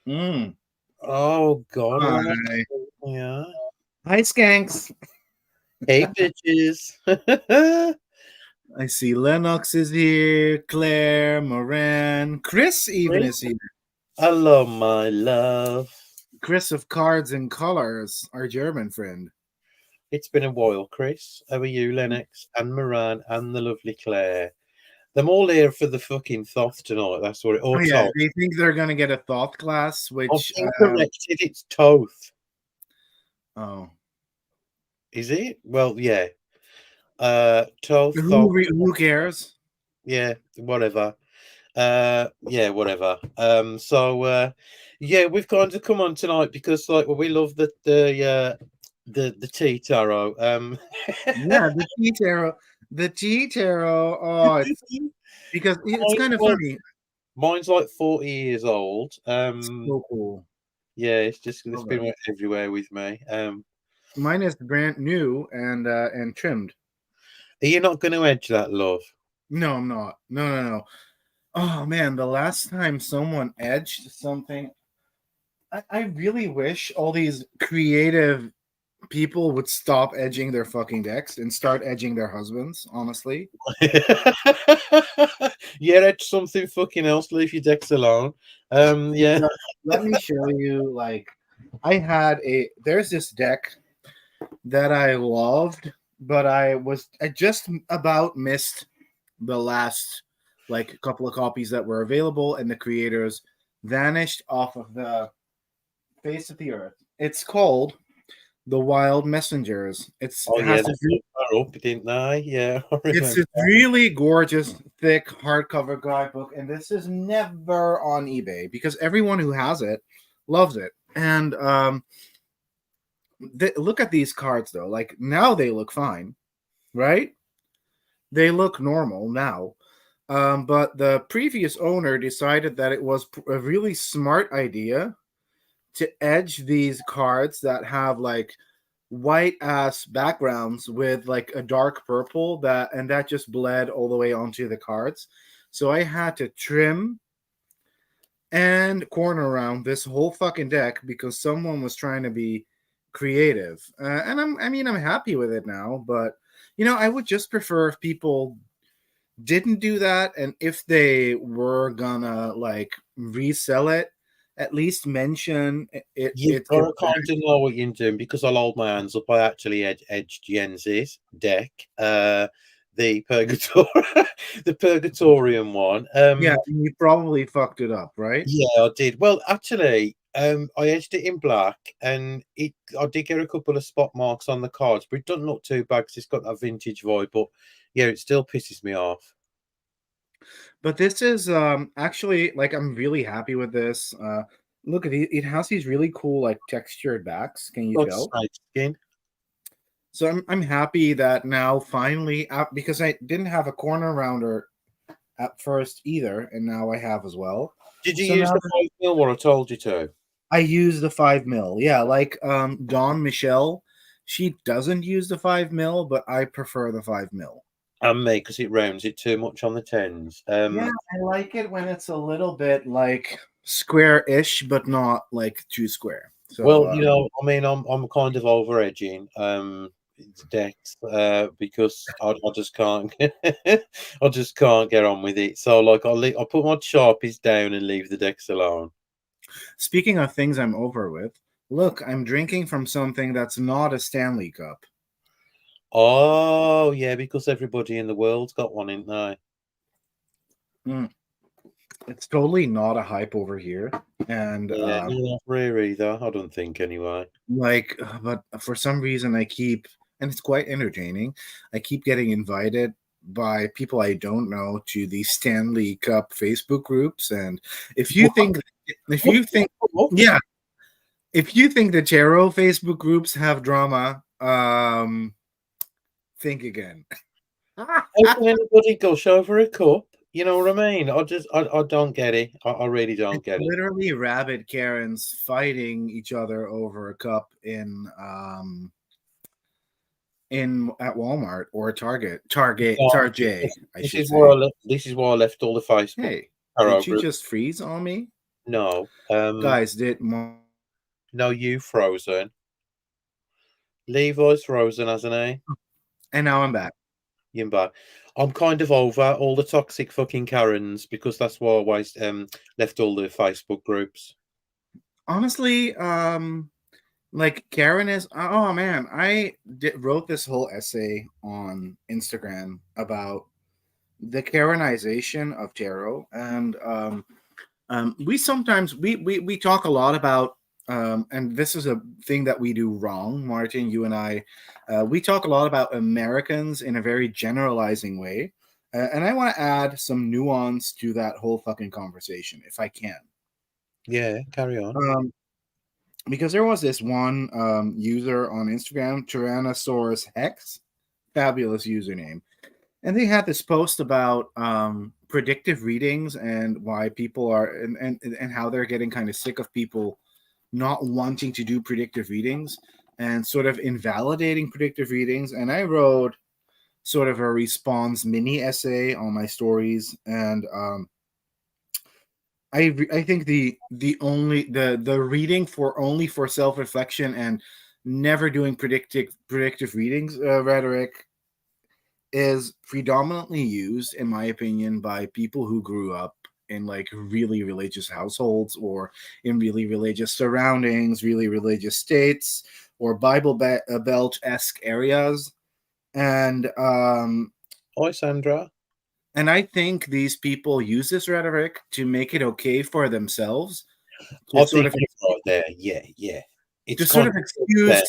Mm. Oh God, what am I Hi. doing here? Hi, skanks. Hey, bitches. I see Lennox is here, Claire, Moran, Chris even is here. Hello, my love. Chris of Cards and Colors, our German friend. It's been a while, Chris. How are you, Lennox, and Moran, and the lovely Claire? Them all here for the fucking Thoth tonight. That's what it. Oh Or yeah, Thoth. they think they're gonna get a Thoth class, I've which been corrected. It's Thoth. oh, Is it? Well, yeah. Thoth, Thoth. who cares? Yeah, whatever. Yeah, whatever. Yeah, we've kind of come on tonight because like we love the tea tarot. Yeah, the tea tarot. Oh, it's because it's mine's kind of like, funny. mine's like 40 years old. So cool. Yeah, it's Love been it. went everywhere with me. Mine is brand new and trimmed. Are you not going to edge that, love? No, I'm not. No, no, no. Oh man, the last time someone edged something, I really wish all these creative people would stop edging their fucking decks and start edging their husbands, honestly. Yeah, edge something fucking else. Leave your decks alone. Yeah. But let me show you, like, there's this deck that I loved, but I just about missed the last like couple of copies that were available, and the creators vanished off of the face of the earth. It's called The Wild Messengers. Oh It yeah, has they this fucked her up, didn't they? Yeah, I it's remember. this really gorgeous, thick hardcover guidebook, and this is never on eBay because everyone who has it loves it. And look at these cards though. Like now they look fine, right? They look normal now. But the previous owner decided that it was a really smart idea to edge these cards that have like white ass backgrounds with like a dark purple that just bled all the way onto the cards. So I had to trim and corner around this whole fucking deck because someone was trying to be creative. And I'm happy with it now, but I would just prefer if people didn't do that, and if they were gonna like resell it, at least mention it. You've got to kind of know what you're doing because I'll hold my hands up. I actually edged Jens's deck, the Purgator, the Purgatorium one. Yeah, you probably fucked it up, right? Yeah, I did. Well, actually, I edged it in black, and I did get a couple of spot marks on the cards, but it doesn't look too bad because it's got that vintage vibe. But yeah, it still pisses me off. But this is actually like I'm really happy with this. Look at it has these really cool like textured backs. Can you Like tell? snake skin. So I'm happy that now finally because I didn't have a corner rounder at first either, and now I have as well. Did you So use now the 5 mil one I told you to? I use the 5 mil. Yeah, like Dawn Michelle, she doesn't use the 5 mil, but I prefer the 5 mil. And me, because it rounds it too much on the tens. Yeah, I like it when it's a little bit like square-ish, but not like too square. So Well, I mean, I'm kind of over edging decks because I just can't I just can't get on with it. So like I'll put my sharpies down and leave the decks alone. speaking of things I'm over with, look, I'm drinking from something that's not a Stanley Cup. Oh yeah, because everybody in the world's got one, ain't they? Mm. It's totally not a hype over here, and Yeah, no, not rare either. I don't think anyway. but for some reason I keep, and it's quite entertaining. I keep getting invited by people I don't know to the Stanley Cup Facebook groups, and if you What? think, if you think, yeah, if you think the tarot Facebook groups have drama, think again. How can anybody gush over a cup? You know what I mean? I don't get it. I really don't It's get it. literally rabid Karens fighting each other over a cup in at Walmart or No, Target, I this should is where say. this is why I left all the Facebook Hey, did tarot you groups. just freeze on me? No. Guys, No, you frozen. Levi's frozen, hasn't he? and now I'm back. Yimba. I'm kind of over all the toxic fucking Karens because that's why I left all the Facebook groups. Honestly, like Karen is. Oh man, wrote this whole essay on Instagram about the Karenization of tarot, and we sometimes we talk a lot about, and this is a thing that we do wrong, Martin. You and I, we talk a lot about Americans in a very generalizing way, and I want to add some nuance to that whole fucking conversation, if I can. Yeah, carry on. Because there was this one user on Instagram, Tyrannosaurus Hex, fabulous username, and they had this post about predictive readings and why people are and how they're getting kind of sick of people not wanting to do predictive readings and sort of invalidating predictive readings. And I wrote sort of a response mini essay on my stories, and I think the reading for only for self reflection and never doing predictive readings rhetoric is predominantly used, in my opinion, by people who grew up in like really religious households or in really religious surroundings, really religious states, or Belt esque areas, and Hi, Sandra. and I think these people use this rhetoric to make it okay for themselves to I sort think of you're right there. Yeah, yeah. to It's sort kind of of excuse there.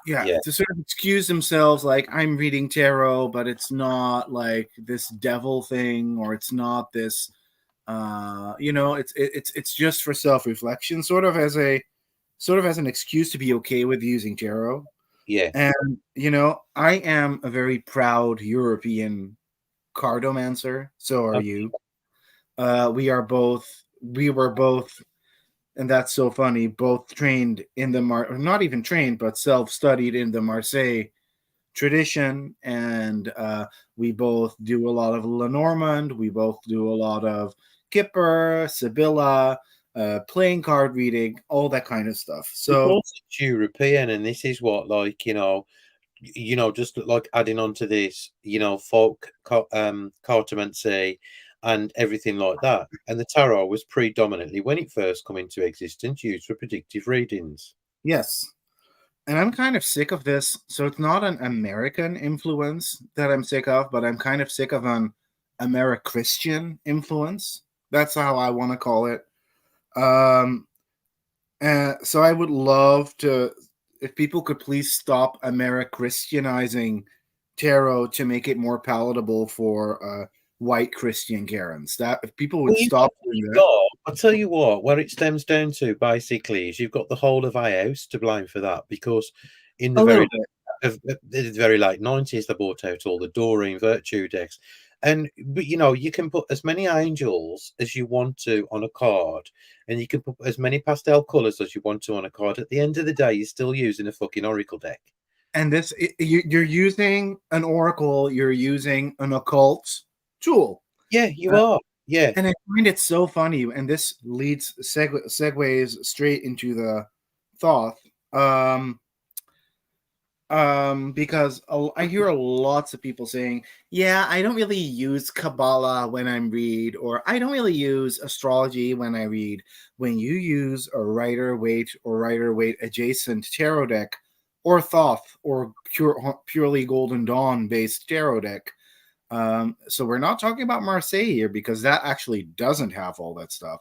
yeah Yeah, to sort of excuse themselves, like I'm reading tarot but it's not like this devil thing, or it's not this it's just for self-reflection, sort of as an excuse to be okay with using tarot. yeah. And I am a very proud European cardomancer, so are Um, you. We were both, and that's so funny, both trained in the or not even trained but self-studied in the Marseille tradition, and we both do a lot of Lenormand, we both do a lot of Kipper, Sibylla, playing card reading, all that kind of stuff. So because it's European, and this is what, like, just like adding on to this, cartomancy and everything like that. And the tarot was predominantly, when it first come into existence, used for predictive readings. yes, and I'm kind of sick of this. So it's not an American influence that I'm sick of, but I'm kind of sick of an Americhristian influence. That's how I want to call it. Um, so I would love to, if people could please stop Americhristianizing tarot to make it more palatable for white Christian Karens. That if people would Well, stop doing that. I'll tell you what, where it stems down to basically is you've got the whole of our house to blame for that, because in A little bit. the very late 90s they bought out all the Doreen Virtue decks. But you can put as many angels as you want to on a card, and you can put as many pastel colors as you want to on a card. At the end of the day, you're still using a fucking oracle deck. And you're using an oracle, you're using an occult tool. Yeah, you are. Yeah. And I find it so funny, and this segues straight into the Thoth. Because I hear lots of people saying, yeah, I don't really use Kabbalah when I read, or I don't really use astrology when I read. When you use a Rider Waite adjacent tarot deck, or Thoth, or purely Golden Dawn based tarot deck. So we're not talking about Marseille here, because that actually doesn't have all that stuff.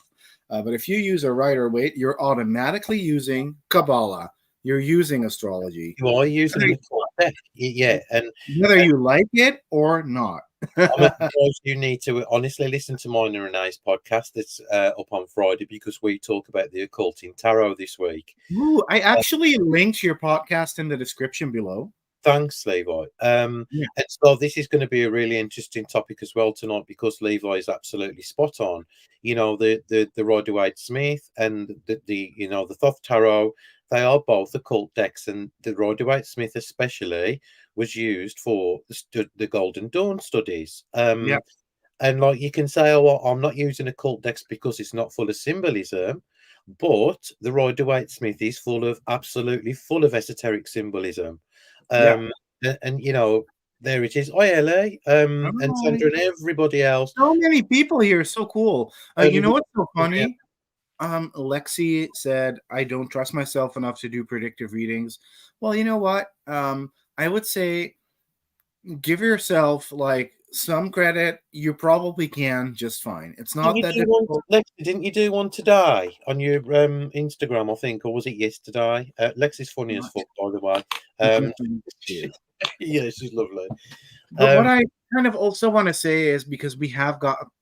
But if you use a Rider Waite, you're automatically using Kabbalah. You're using astrology, You are using an occult deck. Yeah. And whether you like it or not. I'm advised you need to honestly listen to mine and Renee's podcast that's up on Friday, because we talk about the occult in tarot this week. Ooh, I actually linked your podcast in the description below. Thanks, Levi. Yeah. And so this is going to be a really interesting topic as well tonight, because Levi is absolutely spot on. The Rider Waite Smith and the Thoth Tarot, they are both occult decks, and the Rider Waite Smith especially was used for the Golden Dawn studies. Yeah. And like you can say, oh, well, I'm not using occult decks because it's not full of symbolism, but the Rider-Waite-Smith is absolutely full of esoteric symbolism. Yeah. And you know, there it is. Hi, Ellie, and Hi. Sandra and everybody else. So many people here. So cool. You know Everybody, what's so yeah. funny? Lexi said, I don't trust myself enough to do predictive readings. Well, you know what? I would say give yourself like some credit. You probably can just fine. It's Didn't not you that do one, difficult. Lexi? Didn't you do one today on your Instagram? I think, or was it yesterday? Lexi's funny as fuck, by the way. Um, She is. yeah, she's lovely. But what Um, I kind of also want to say is because we have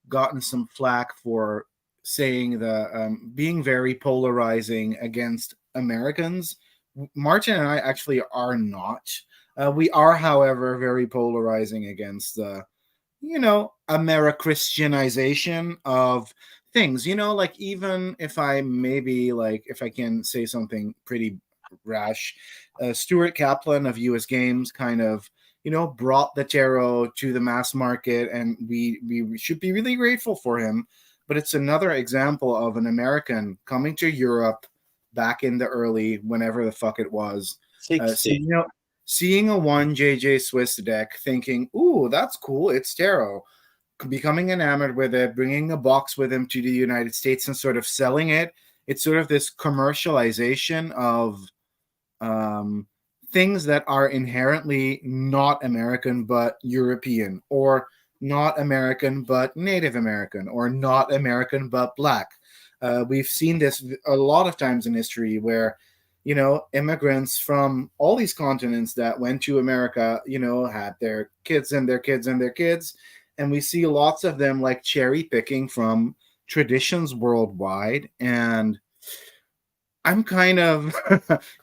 gotten some flack for saying the being very polarizing against Americans. Martin and I actually are not. We are, however, very polarizing against the Americhristianization of things. Like even if I maybe like if I can say something pretty rash, Stuart Kaplan of US Games kind of brought the tarot to the mass market, and we should be really grateful for him. But it's another example of an American coming to Europe back in the early whenever the fuck it was. 60. Seeing a one JJ Swiss deck, thinking, "Ooh, that's cool. It's tarot." Becoming enamored with it, bringing a box with him to the United States and sort of selling it. It's sort of this commercialization of um, things that are inherently not American but European, or not American but Native American, or not American but Black. We've seen this a lot of times in history where, immigrants from all these continents that went to America, had their kids and their kids and their kids. And we see lots of them like cherry picking from traditions worldwide. And I'm kind of,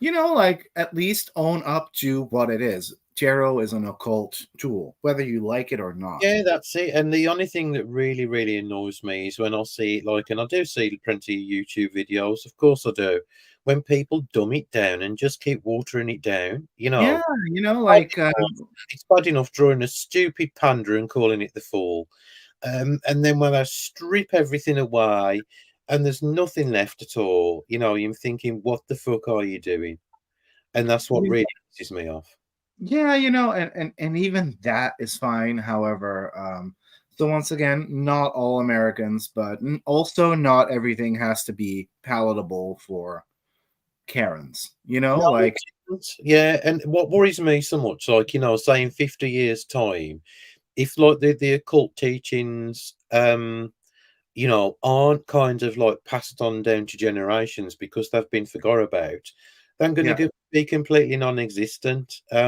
like at least own up to what it is. Tarot is an occult tool, whether you like it or not. Yeah, that's it. And the only thing that really, really annoys me is when I see it, like, and I do see plenty of YouTube videos, of course I do, when people dumb it down and just keep watering it down, Yeah, bad like it's bad enough drawing a stupid panda and calling it the Fall. And then when I strip everything away and there's nothing left at all, you're thinking, what the fuck are you doing? And that's what really pisses me off. yeah, and even that is fine. However, so once again, not all Americans, but also not everything has to be palatable for Karens. No, Like yeah, and what worries me so much, like, say in 50 years' time, if like the occult teachings, aren't kind of like passed on down to generations because they've been forgot about, they're going yeah, to be completely non-existent. yeah,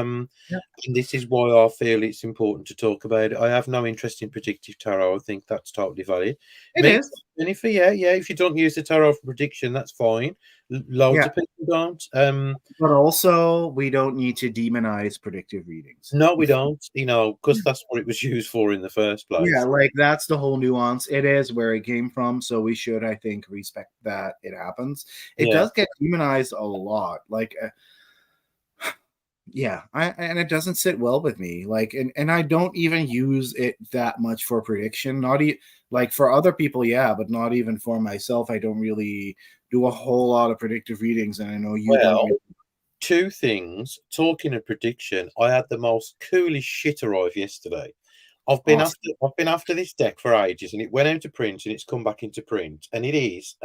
And this is why I feel it's important to talk about it. I have no interest in predictive tarot. I think that's totally valid. it Me, is. Jennifer, yeah, yeah. If you don't use the tarot for prediction, that's fine. Loads Yeah, of people don't. but also we don't need to demonize predictive readings. No, we don't. Because that's what it was used for in the first Yeah, place. like that's the whole nuance. It is where it came from, so we should, I think, respect that it happens. It Yeah. does get demonized a lot, like, yeah, and it doesn't sit well with me. Like, and I don't even use it that much for prediction. Not like for other people, yeah, but not even for myself. I don't really do a whole lot of predictive readings, and I know you don't Well, really. two things. Talking of prediction, I had the most coolest shit arrive yesterday. Awesome. I've been after this deck for ages, and it went out to print, and it's come back into print, and it is.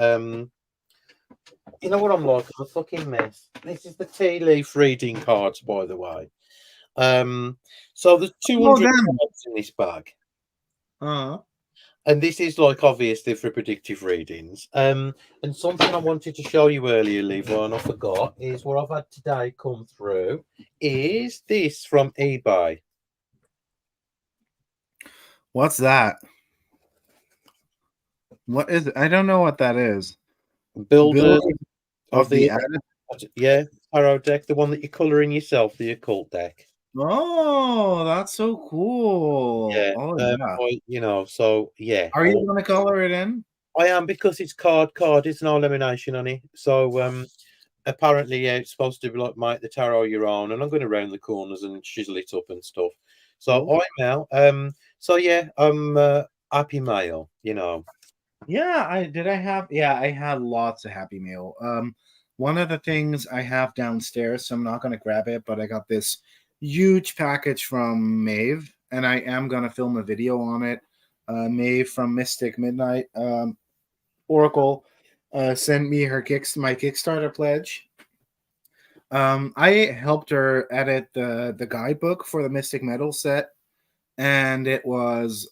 You know what I'm like? I'm a fucking mess. This is the tea leaf reading cards, by the way. So there's Oh, 200 them. cards in this bag. Uh, And this is like obviously for predictive readings. And something I wanted to show you earlier, Levi, and I forgot, is what I've had today come through is this from eBay. what's that? What is it? I don't know what that is. Builder Building of of the the attic. yeah, tarot deck, the one that you're colouring yourself, the occult deck. Oh, that's so cool. Yeah. Oh yeah. So yeah, Are you gonna color it in? I am because it's card, it's no lamination on it. So apparently, yeah, it's supposed to be like make the tarot your own, and I'm going to round the corners and chisel it up and stuff. So Cool. I'm out. So yeah, Happy Mail, you know. Yeah, I had lots of Happy Meal. One of the things I have downstairs, so I'm not gonna grab it, but I got this huge package from Maeve, and I am gonna film a video on it. Maeve from Mystic Midnight Oracle sent me my Kickstarter pledge. I helped her edit the guidebook for the Mystic Metal set, and it was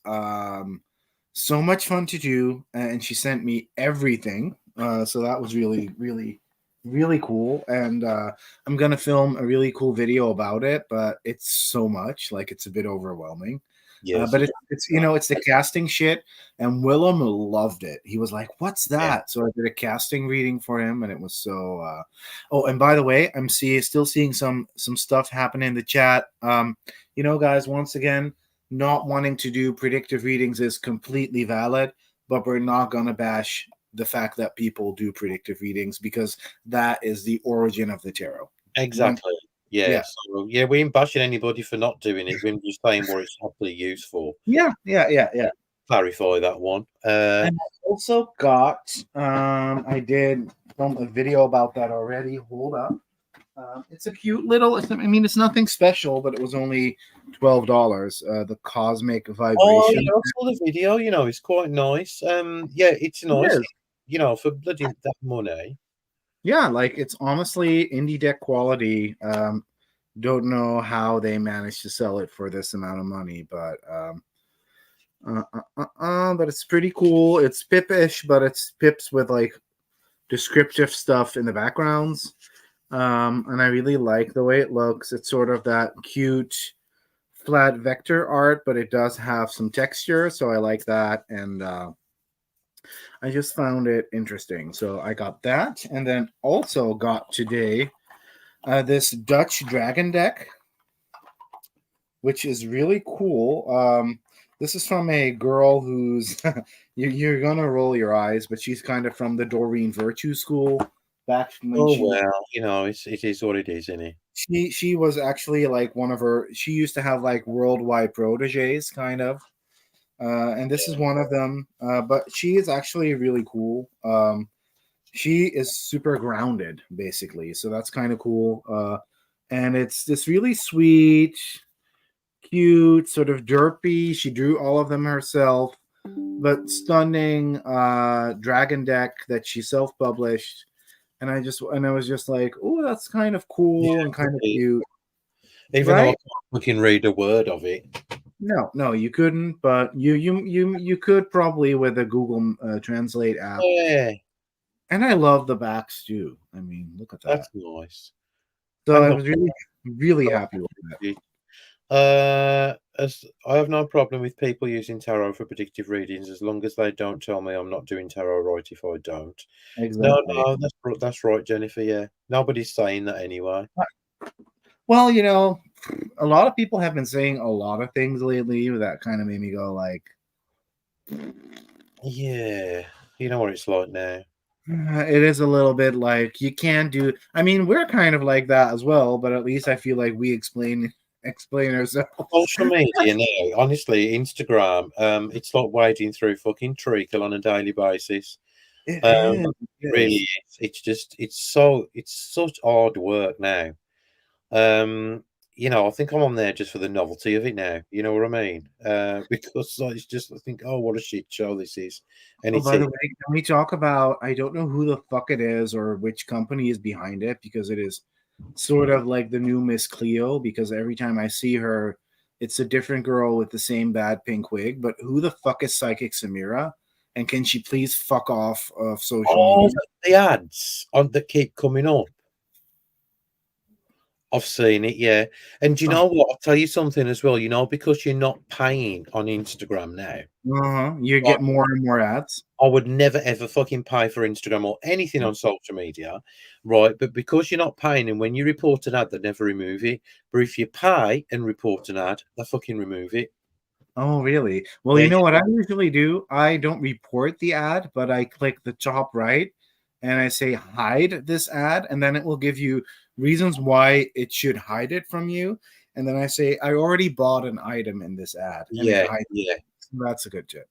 so much fun to do. And she sent me everything, so that was really, really, really cool. And I'm gonna film a really cool video about it, but it's so much, like it's a bit overwhelming. Yes, But it's it's the casting shit, and Willem loved it. He was like, "What's yeah. that?" So I did a casting reading for him, and it was so. Oh, and by the way, still seeing some stuff happen in the chat. Guys, once again, not wanting to do predictive readings is completely valid, but we're not gonna bash the fact that people do predictive readings because that is the origin of the tarot. Exactly. Yeah. Yeah, So yeah, we ain't bashing anybody for not doing it. We're just saying what it's actually used for. yeah. Clarify that one. And I also got, I did film a video about that already. Hold up. It's a cute little, it's nothing special, but it was only $12. The Cosmic Oh, Vibration. yeah, I saw the video. You know, it's quite nice. Yeah, it's It nice. is. You know, for bloody that money. Yeah, like it's honestly indie deck quality. Don't know how they managed to sell it for this amount of money, but but it's pretty cool. It's Pipish, but it's Pips with like descriptive stuff in the backgrounds. And I really like the way it looks. It's sort of that cute flat vector art, but it does have some texture, so I like that. And I just found it interesting. So I got that, and then also got today this Dutch dragon deck, which is really cool. This is from a girl who's you're gonna roll your eyes, but she's kind of from the Doreen Virtue school back when Oh well, you know, it is what it is, isn't it? she was actually like one of her. She used to have like worldwide proteges, kind of. And this is Yeah. one of them. But she is actually really cool. She is super grounded, basically. So that's kind of cool. And it's this really sweet, cute, sort of derpy. She drew all of them herself, but stunning dragon deck that she self-published. And I was just like, oh, that's kind of cool and kind of Yeah. cute, Even though I right? can't fucking read a word of it. No, you couldn't, but you could probably with a Google Translate app. Yeah, And I love the backs too. I mean, look at that. that's nice. So And I look, was really, really happy with it. as I have no problem with people using tarot for predictive readings as long as they don't tell me I'm not doing tarot right if I don't. No, Exactly. no, that's right, Jennifer. Yeah, nobody's saying that anyway. Well, a lot of people have been saying a lot of things lately that kind of made me go like, Yeah, you know what it's like now. it is a little bit like you can't do. I mean, we're kind of like that as well, but at least I feel like we explain ourselves. Social media now, honestly, Instagram, it's like wading through fucking treacle on a daily basis. It Um, is. it It really is. is. It's such hard work now. You know, I think I'm on there just for the novelty of it now. You know what I mean? Because like, it's just I think, oh, what a shit show this is, and Oh, it's by it. the way, can we talk about? I don't know who the fuck it is or which company is behind it because it is sort of like the new Miss Cleo. Because every time I see her, it's a different girl with the same bad pink wig. But who the fuck is Psychic Samira? And can she please fuck off of social Oh, media? the ads on that keep coming up. I've seen it, yeah. And do you Oh, know what? I'll tell you something as well. You know, because you're not paying on Instagram now. uh-huh. You Like, get more and more ads. I would never ever fucking pay for Instagram or anything on social media, right? But because you're not paying, and when you report an ad, they never remove it. But if you pay and report an ad, they fucking remove it. Oh, really? Well, Yeah, you know yeah. what I usually do? I don't report the ad, but I click the top right and I say hide this ad, and then it will give you reasons why it should hide it from you. And then I say I already bought an item in this ad, and it Yeah, hides. yeah. That's a good tip.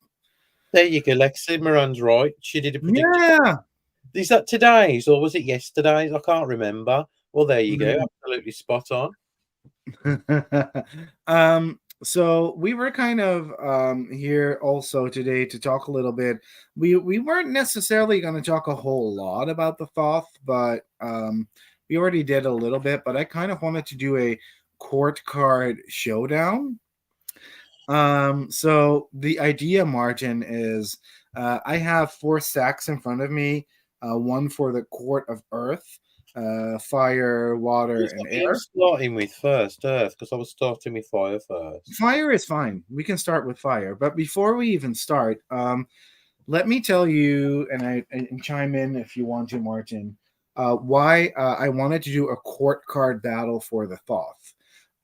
There you go, Lexi. Moran's right. She did a prediction. Yeah. Is that today's or was it yesterday's? I can't remember. Well, there you go. Absolutely spot on. So we were kind of here also today to talk a little bit. We weren't necessarily going to talk a whole lot about the Thoth, but we already did a little bit. But I kind of wanted to do a court card showdown. So the idea, Margin, is I have 4 stacks in front of me, one for the court of Earth, fire, water, Is that and what you're air. starting with first, Earth? Because I was starting with fire first. Fire is fine. We can start with fire. But before we even start, let me tell you, and chime in if you want to, Martin, why I wanted to do a court card battle for the Thoth.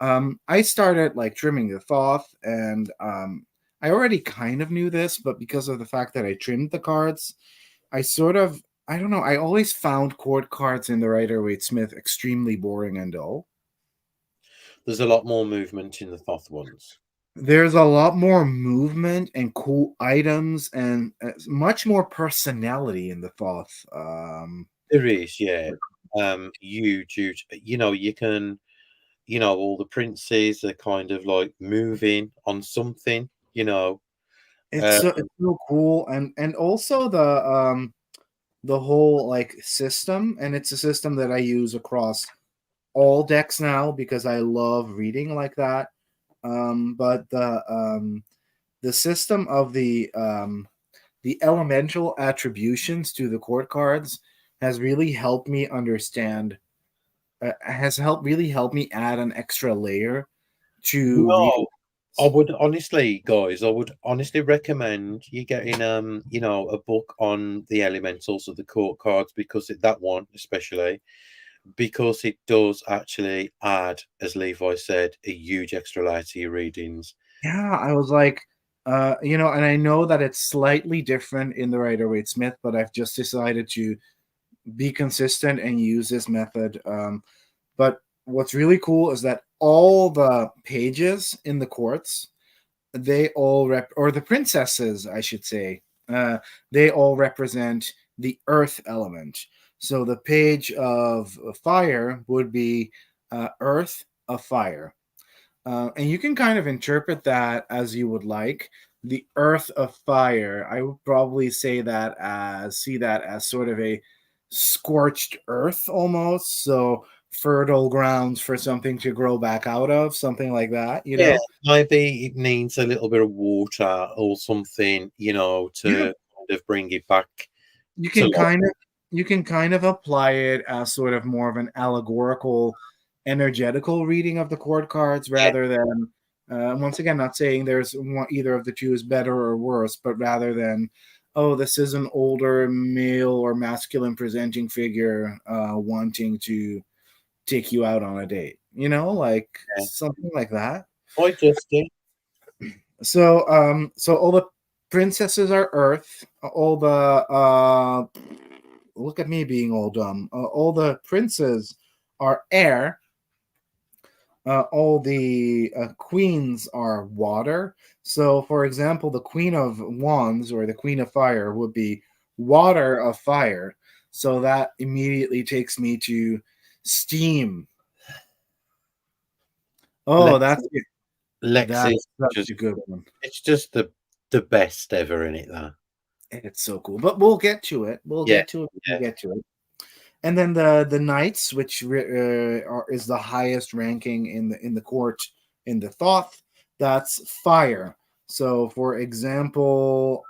I started like trimming the Thoth, and I already kind of knew this, but because of the fact that I trimmed the cards, I sort of, I don't know, I always found court cards in the Rider-Waite Smith extremely boring and dull. There's a lot more movement in the Thoth ones. There's a lot more movement and cool items and much more personality in the Thoth. There is, yeah. Huge, huge. You can, all the princes are kind of like moving on something, It's Uh, so cool, and also the whole like system, and it's a system that I use across all decks now because I love reading like that. But the system of the elemental attributions to the court cards has really helped me understand has helped really helped me add an extra layer to reading. no, I would honestly, guys, I would honestly recommend you getting a book on the elementals of the court cards because that one especially because it does actually add, as Levi said, a huge extra layer to your readings. Yeah, I was like, and I know that it's slightly different in the Rider-Waite Smith, but I've just decided to be consistent and use this method. But what's really cool is that all the pages in the courts, they all or the princesses, I should say, they all represent the earth element. So the page of fire would be earth of fire. And you can kind of interpret that as you would like. The earth of fire, I would probably see that as sort of a scorched earth almost. So fertile grounds for something to grow back out of, something like that, you Yeah, know? maybe it needs a little bit of water or something, Yeah. to kind of bring it back You to can life. kind of you can kind of apply it as sort of more of an allegorical, energetical reading of the chord cards Yeah, rather than once again not saying there's either of the two is better or worse, but rather than oh this is an older male or masculine presenting figure wanting to take you out on a date, like yeah. something like that. I just did. So all the princesses are Earth. All the look at me being all dumb. All the princes are air. All the queens are water. So, for example, the Queen of Wands or the Queen of Fire would be water of fire. So that immediately takes me to steam. Oh, Lex, that's Lex that's is such just a good one. it's just the best ever in it, though. It's so cool. But we'll get to it. We'll Yeah, get to it. We'll yeah, get to it. And then the knights, which is the highest ranking in the court in the Thoth, that's fire. So, for example,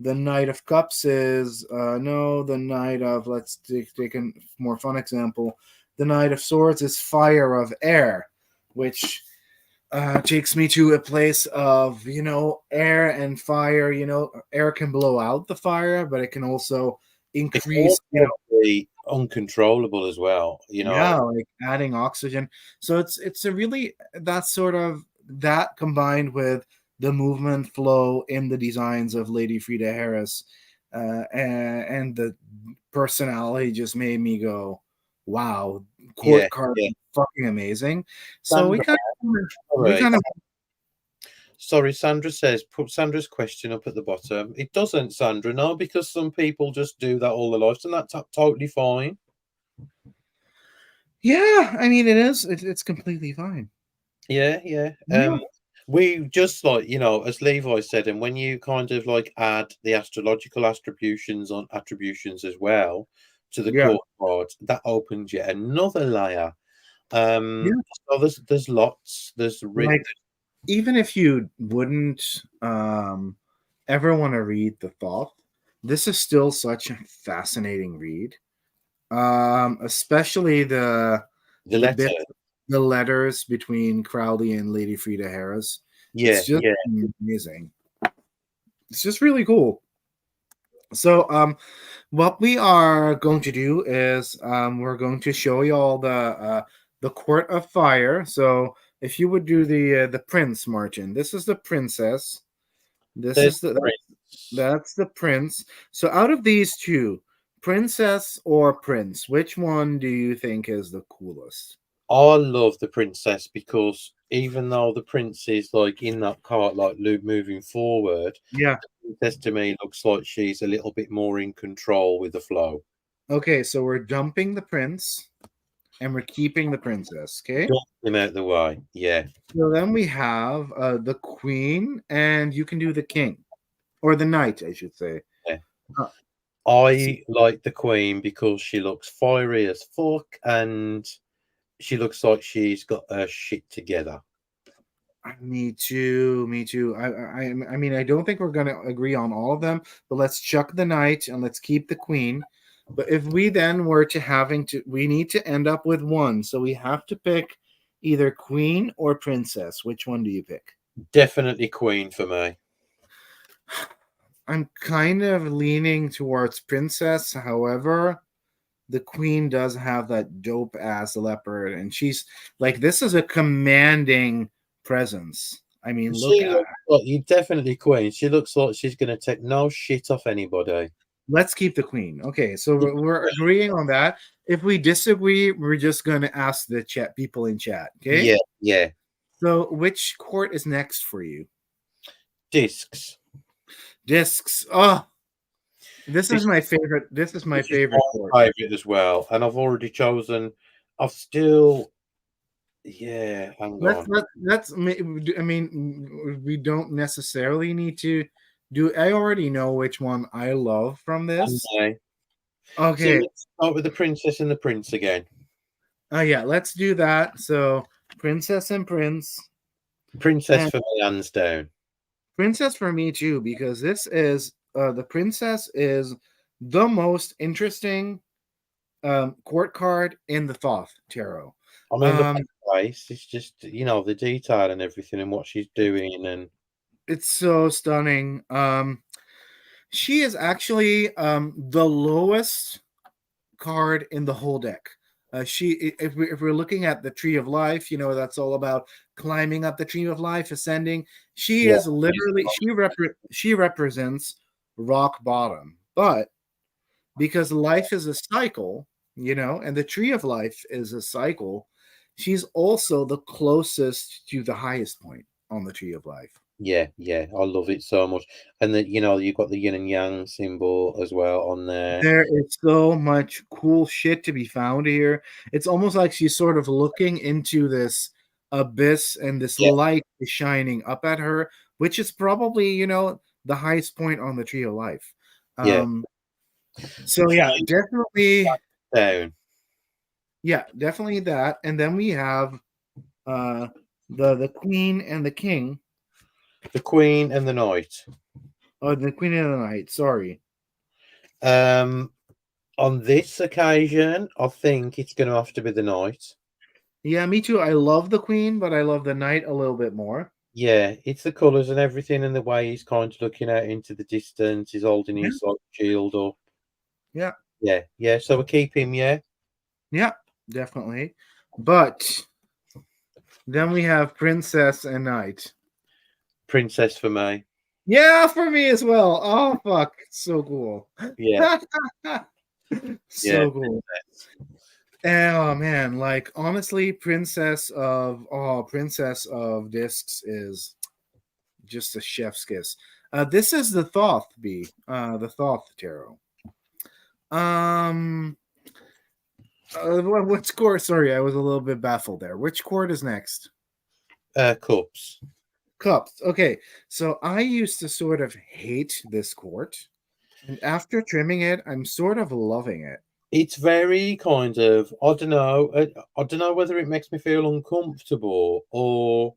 the Knight of Cups is no, the Knight of let's take a more fun example. The Knight of Swords is fire of air, which takes me to a place of air and fire. Air can blow out the fire, but it can also it can also increase. be uncontrollable as well. Yeah, like adding oxygen. So it's a really that sort of that combined with the movement flow in the designs of Lady Frida Harris, and the personality just made me go, "Wow, Yeah, court card yeah. fucking amazing." So Stand we kind of we right. kind of Sorry, Sandra says, put Sandra's question up at the bottom. It doesn't, Sandra, no, because some people just do that all their lives, and that's totally fine. Yeah, I mean, it is. It's completely fine. Yeah, yeah. Yeah. We just like, as Levi said, and when you kind of like add the astrological attributions as well to the Yeah. court cards, that opens yet another layer. Yeah. So there's lots. There's Like, even if you wouldn't ever want to read the Thoth, this is still such a fascinating read. Especially the the letter. bit the letters between Crowley and Lady Frida Harris. It's Yeah, just yeah. amazing. It's just really cool. So what we are going to do is we're going to show you all the Court of Fire. So if you would do the prince, Martin. This is the princess. This There's is the Prince. that's the prince. So out of these two, princess or prince, which one do you think is the coolest? I love the princess because even though the prince is like in that cart, like Luke moving forward, Yeah. the princess to me looks like she's a little bit more in control with the flow. Okay, so we're dumping the prince and we're keeping the princess. Okay. Dump him out the way. Yeah. So then we have the queen, and you can do the king or the knight, I should say. Yeah. Uh, so- I like the queen because she looks fiery as fuck and she looks like she's got her shit together. me too. Me too. I mean, I don't think we're gonna agree on all of them, but let's chuck the knight and let's keep the queen. But if we then were to we need to end up with one, so we have to pick either queen or princess. Which one do you pick? Definitely queen for me. I'm kind of leaning towards princess. However, the queen does have that dope ass leopard, and she's like, this is a commanding presence. I mean, look She at looks her. like you definitely queen. She looks like she's gonna take no shit off anybody. Let's keep the queen. Okay, so we're agreeing on that. If we disagree, we're just going to ask the chat people in chat. Okay. Yeah, yeah. So, which court is next for you? Discs. Discs. Oh, this is This my favorite. This is my this is favorite court. my favourite as well. And I've already chosen I've still yeah, hang on. I mean, we don't necessarily need to do. I already know which one I love from this. Okay. So Okay. let's start with the princess and the prince again. Yeah, let's do that. So, princess and prince, Princess and for me, hands down. princess for me too, because this is the princess is the most interesting court card in the Thoth tarot. I mean the Um, face, it's just the detail and everything and what she's doing and it's so stunning. She is actually the lowest card in the whole deck. If we're looking at the Tree of Life, that's all about climbing up the Tree of Life, ascending. She yeah, is literally she represents rock bottom, but because life is a cycle, and the Tree of Life is a cycle, she's also the closest to the highest point on the Tree of Life. yeah, yeah. I love it so much. And then you've got the yin and yang symbol as well on there. There is so much cool shit to be found here. It's almost like she's sort of looking into this abyss and this Yeah, light is shining up at her, which is probably, the highest point on the Tree of Life. yeah. Um, so yeah, definitely, Down. that. And then we have uh the queen and the king. The queen and the knight. Oh, the queen and the knight, sorry. Um on this occasion, I think it's gonna have to be the knight. Yeah, me too. I love the queen, but I love the knight a little bit more. Yeah, it's the colours and everything and the way he's kind of looking out into the distance, he's holding Yeah, his like shield up. yeah, Yeah, yeah. So we keep him, yeah. yeah, definitely. But then we have princess and knight. Princess for me. Yeah, for me as well. Oh fuck, so cool. Yeah, yeah. So cool. Oh man, like honestly, princess of discs is just a chef's kiss. This is the Thoth B, the Thoth tarot. Um, which chord? Sorry, I was a little bit baffled there. Which chord is next? Cups. Cups. Okay, so I used to sort of hate this chord, and after trimming it, I'm sort of loving it. It's very kind of, I don't know. I don't know whether it makes me feel uncomfortable or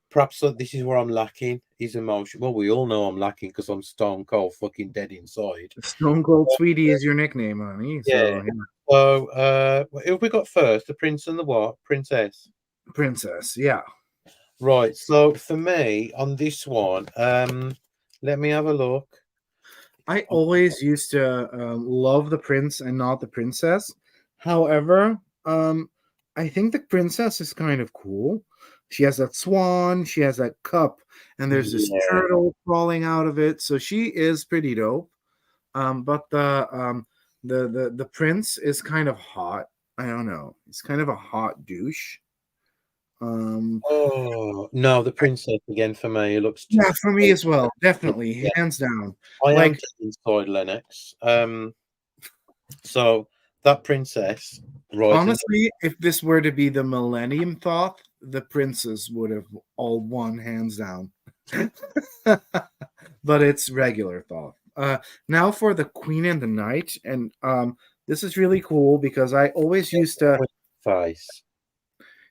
perhaps this is where I'm lacking is emotion. Well, we all know I'm lacking because I'm stone cold fucking dead inside. Stone Cold Sweetie is your nickname, honey. Yeah. So, yeah. So, who have we got first? The prince and the what? Princess. Princess. Yeah. Right. So for me on this one, let me have a look. I always used to love the prince and not the princess. However, I think the princess is kind of cool. She has that swan, she has that cup, and there's this Yeah. turtle crawling out of it. So she is pretty dope. But the prince is kind of hot. I don't know. He's kind of a hot douche. Um, Oh no, the princess again for me. It looks yeah, just. for me as well, definitely, Yeah, hands down. I am Like dead inside Lennox. So that princess, right? And honestly, if this were to be the Millennium Thoth, the princes would have all won hands down. But it's regular Thoth. Now for the Queen and the Knight, and this is really cool because I always used to. face.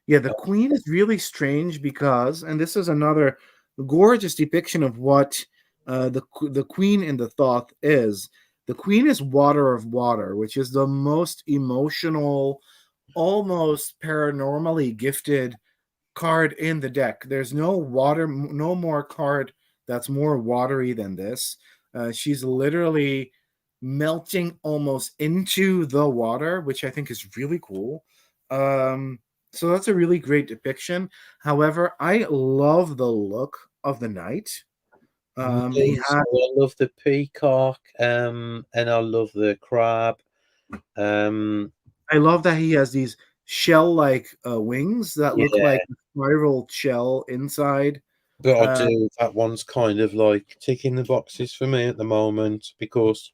Yeah, the Queen is really strange because, and this is another gorgeous depiction of what the Queen in the Thoth is. The Queen is Water of Water, which is the most emotional, almost paranormally gifted card in the deck. There's no more card that's more watery than this. She's literally melting almost into the water, which I think is really cool. Um, so that's a really great depiction. However, I love the look of the knight. He Me, so had I love the peacock, and I love the crab. I love that he has these shell-like wings that look Yeah, like a spiral shell inside. but I Uh, do that one's kind of like ticking the boxes for me at the moment because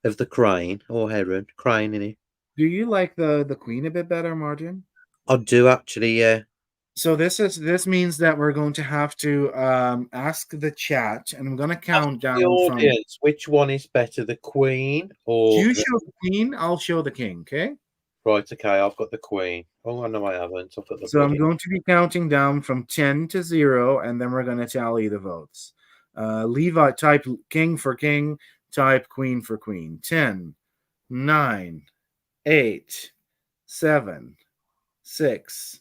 of the crane or heron crane in it. do you like the queen a bit better, Martin? I do actually, yeah. So this means that we're going to have to ask the chat, and I'm going to Ask count the down from. audience which one is better, the queen or You the show the queen, I'll show the king. Okay. right? Okay, I've got the queen. Oh, I know I haven't. I've got the So I'm bloody. going to be counting down from 10 to 0, and then we're going to tally the votes. Levi, type king for king, type queen for queen. 10, 9, 8, 7, 6,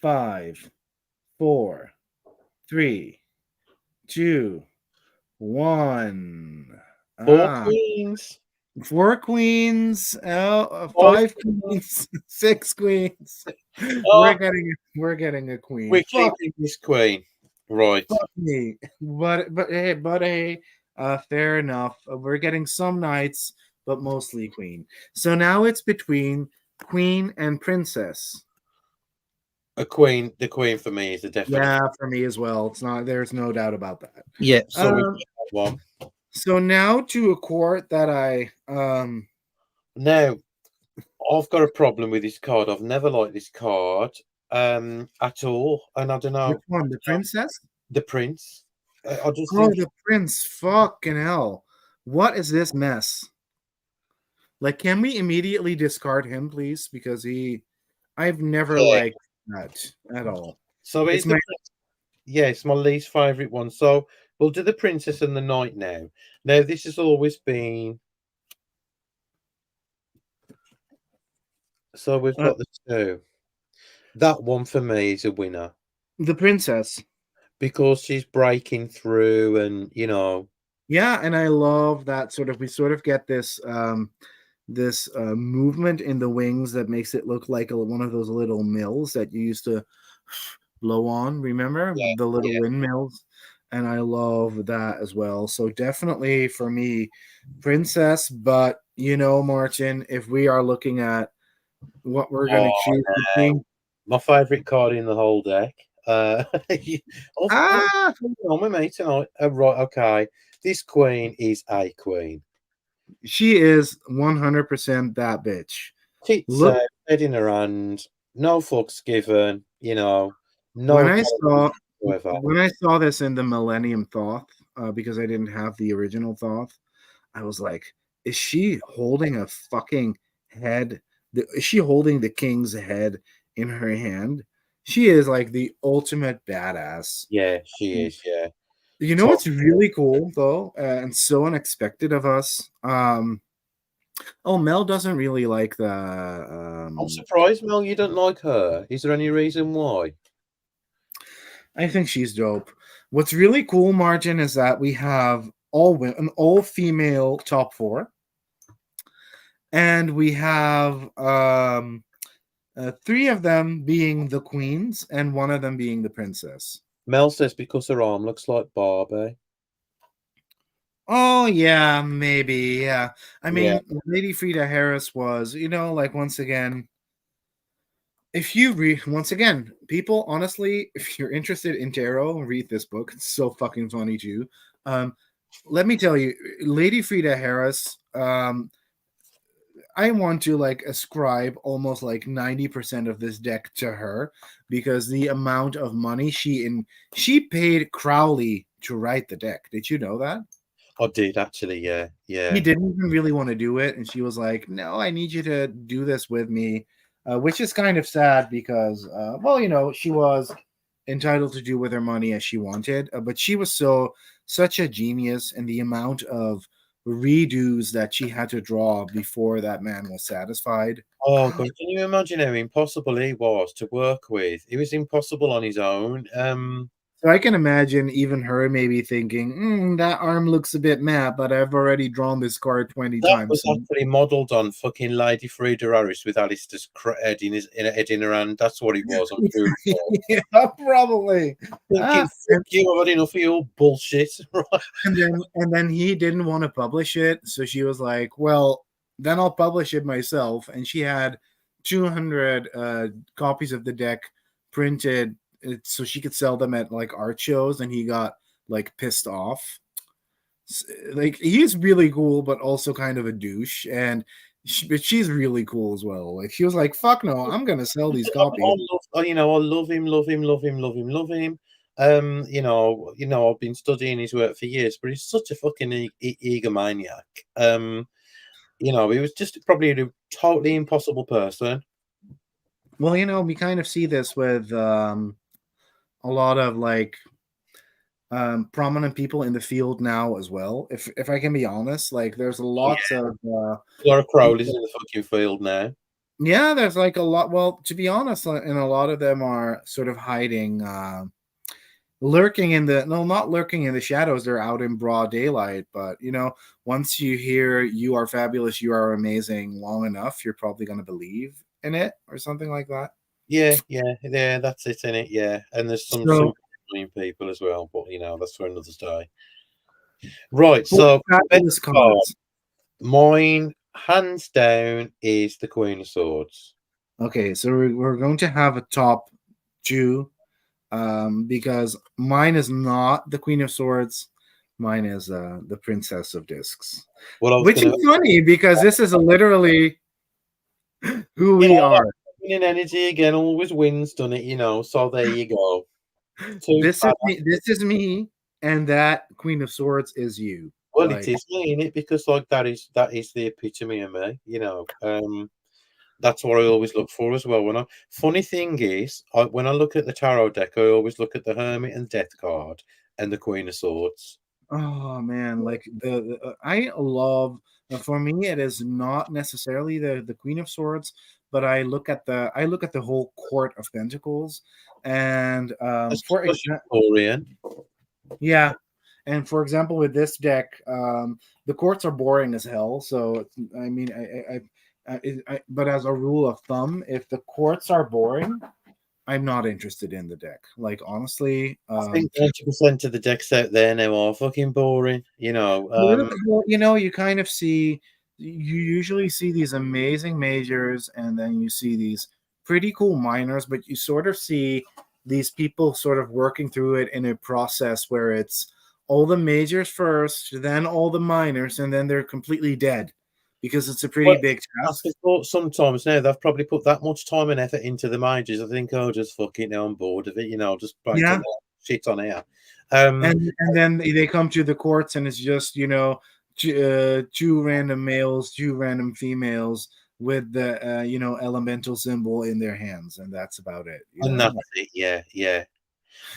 5, 4, 3, 2, 1. Four Ah, queens. 4 queens, Five 5 queens, 6 queens. Oh, We're getting a queen. we're Fuck. keeping this queen. Right. Fuck me. But hey, fair enough. We're getting some knights, but mostly queen. So now it's between queen and princess. A queen, the queen for me is a definite. Yeah, for me as well. It's not. There's no doubt about that. Yeah, so we've Um. got one. So now to a court that I Now, I've got a problem with this card. I've never liked this card at all. And I don't which know, one? The princess? the prince. I just Oh, think the prince. Fucking hell. What is this mess? Like, can we immediately discard him, please? Because I've never yeah. liked that at all. So he's It's the my prince. Yeah, it's my least favorite one. So we'll do the princess and the knight now. Now, this has always been. So we've got the two. That one for me is a winner the princess. because she's breaking through and, Yeah, and I love that we sort of get this movement in the wings that makes it look like one of those little mills that you used to blow on. Remember yeah, the little yeah. windmills? And I love that as well. So definitely for me, princess. But Martin, if we are looking at what we're going to Oh, choose between, my favorite card in the whole deck. What's Ah, going on with me tonight? Right, okay. This queen is a queen. she is 100% that bitch. Tits Look, out, head in her hand, no fucks given, when no I apologies saw whatsoever. when I saw this in the Millennium Thoth, because I didn't have the original Thoth, I was like, is she holding a fucking head? Is she holding the king's head in her hand? She is like the ultimate badass. Yeah, she is, yeah. You know Top what's really cool though, and so unexpected of us? Oh, Mel doesn't really like the. I'm surprised, Mel, you don't like her. Is there any reason why? I think she's dope. What's really cool, Margin, is that we have an all female top four, and we have three of them being the queens, and one of them being the princess. Mel says because her arm looks like Barbie. Oh yeah, maybe yeah. I Yeah. mean, Lady Frida Harris was, like once again, if you read once again, people honestly, if you're interested in tarot, read this book. It's so fucking funny too. Um, let me tell you, Lady Frida Harris. I want to like ascribe almost like 90% of this deck to her because the amount of money she paid Crowley to write the deck. Did you know that? I did actually, yeah. He Yeah. didn't even really want to do it, and she was like, "No, I need you to do this with me," which is kind of sad because, well, she was entitled to do with her money as she wanted, but she was such a genius, and the amount of redos that she had to draw before that man was satisfied. Oh god, can you imagine how impossible he was to work with? He was impossible on his own. So I can imagine even her maybe thinking, "That arm looks a bit mad, but I've already drawn this card 20 That times." was actually modelled on fucking Lady Frida Harris with Alistair's head in her hand. That's what it was. I'm sure it was. Yeah, probably. Thinking, fuck And you, I've had enough of your bullshit. Right? and then he didn't want to publish it, so she was like, "Well, then I'll publish it myself." And she had 200 copies of the deck printed, so she could sell them at like art shows, and he got like pissed off. Like he's really cool, but also kind of a douche, and but she's really cool as well. Like she was like, "Fuck no, I'm gonna sell these copies." I love him, love him, love him, love him, love him. I've been studying his work for years, but he's such a fucking egomaniac. He was just probably a totally impossible person. Well, we kind of see this with a lot of like prominent people in the field now as well. If I can be honest, like there's Oh, lots yeah. of Laura Crowley's people. in the fucking field now. Yeah, there's like a lot. Well, to be honest, and a lot of them are sort of hiding, lurking in the no, not lurking in the shadows. They're out in broad daylight. But once you hear "You are fabulous, you are amazing" long enough, you're probably going to believe in it or something like that. Yeah, that's it in it. Yeah, and there's some So, super annoying people as well, but that's for another day. Right, four so best fabulous card, cards. mine hands down is the Queen of Swords. Okay, so we're going to have a top two, because mine is not the Queen of Swords. Mine is the Princess of Discs, Well, I was which going is to, funny because this is literally who you we know, are. winning energy again always wins, done it? So there you go. Two This is me. This is me, and that Queen of Swords is you. Well, it Like, is me, innit? Because like that is the epitome of me. That's what I always look for as well. Funny thing is, when I look at the tarot deck, I always look at the Hermit and Death card and the Queen of Swords. oh man, like I love. For me, it is not necessarily the Queen of Swords, but I look at the whole Court of Pentacles, and That's for because example, you're Victorian. yeah, and for example, with this deck, the courts are boring as hell. So I mean, but as a rule of thumb, if the courts are boring, I'm not interested in the deck. Like honestly, I think 90% of the decks out there now are fucking boring. well, you kind of see, you usually see these amazing majors, and then you see these pretty cool minors, but you sort of see these people sort of working through it in a process where it's all the majors first, then all the minors, and then they're completely dead because it's a pretty Well, big I task. thought sometimes now they've probably put that much time and effort into the majors. I think, oh, just fuck it now, I'm bored of it, just back to Yeah. that shit on air. Um, And then they come to the courts and it's just, two random males, two random females with the elemental symbol in their hands, and that's about it. and that's it, yeah, yeah.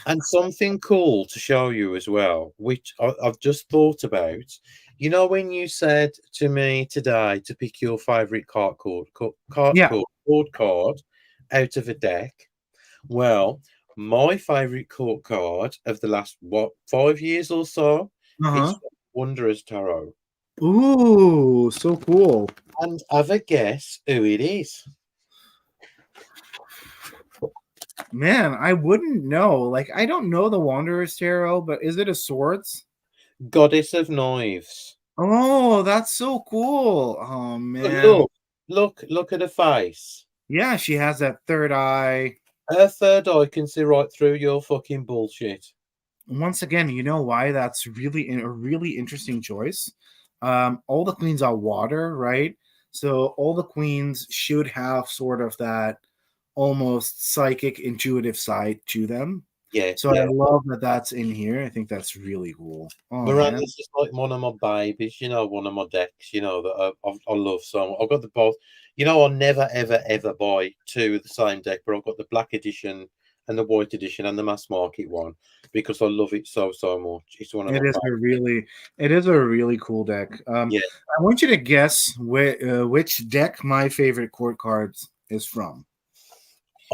And something cool to show you as well, which I've just thought about. When you said to me today to pick your favorite Yeah. court card out of a deck. Well, my favorite court card of the last 5 years or so, it's Uh-huh. Wanderer's Tarot. Ooh, so cool. And have a guess who it is. Man, I wouldn't know. Like, I don't know the Wanderer's Tarot, but is it a swords? Goddess of Knives. Oh, that's so cool. Oh But man. look at her face. Yeah, she has that third eye. Her third eye can see right through your fucking bullshit. Once again, you know why that's really a really interesting choice. All the queens are water, right? So all the queens should have sort of that almost psychic, intuitive side to them. Yeah, So I yeah. love that that's in here. I think that's really cool. Oh man. Miranda's just like one of my babies, one of my decks, that I love so much. I've got the both. I'll never, ever, ever buy two of the same deck, but I've got the black edition and the white edition and the mass market one because I love it so, so much. It's one of my It is a favorites. really, it is a really cool deck. Yeah. I want you to guess which deck my favorite court cards is from.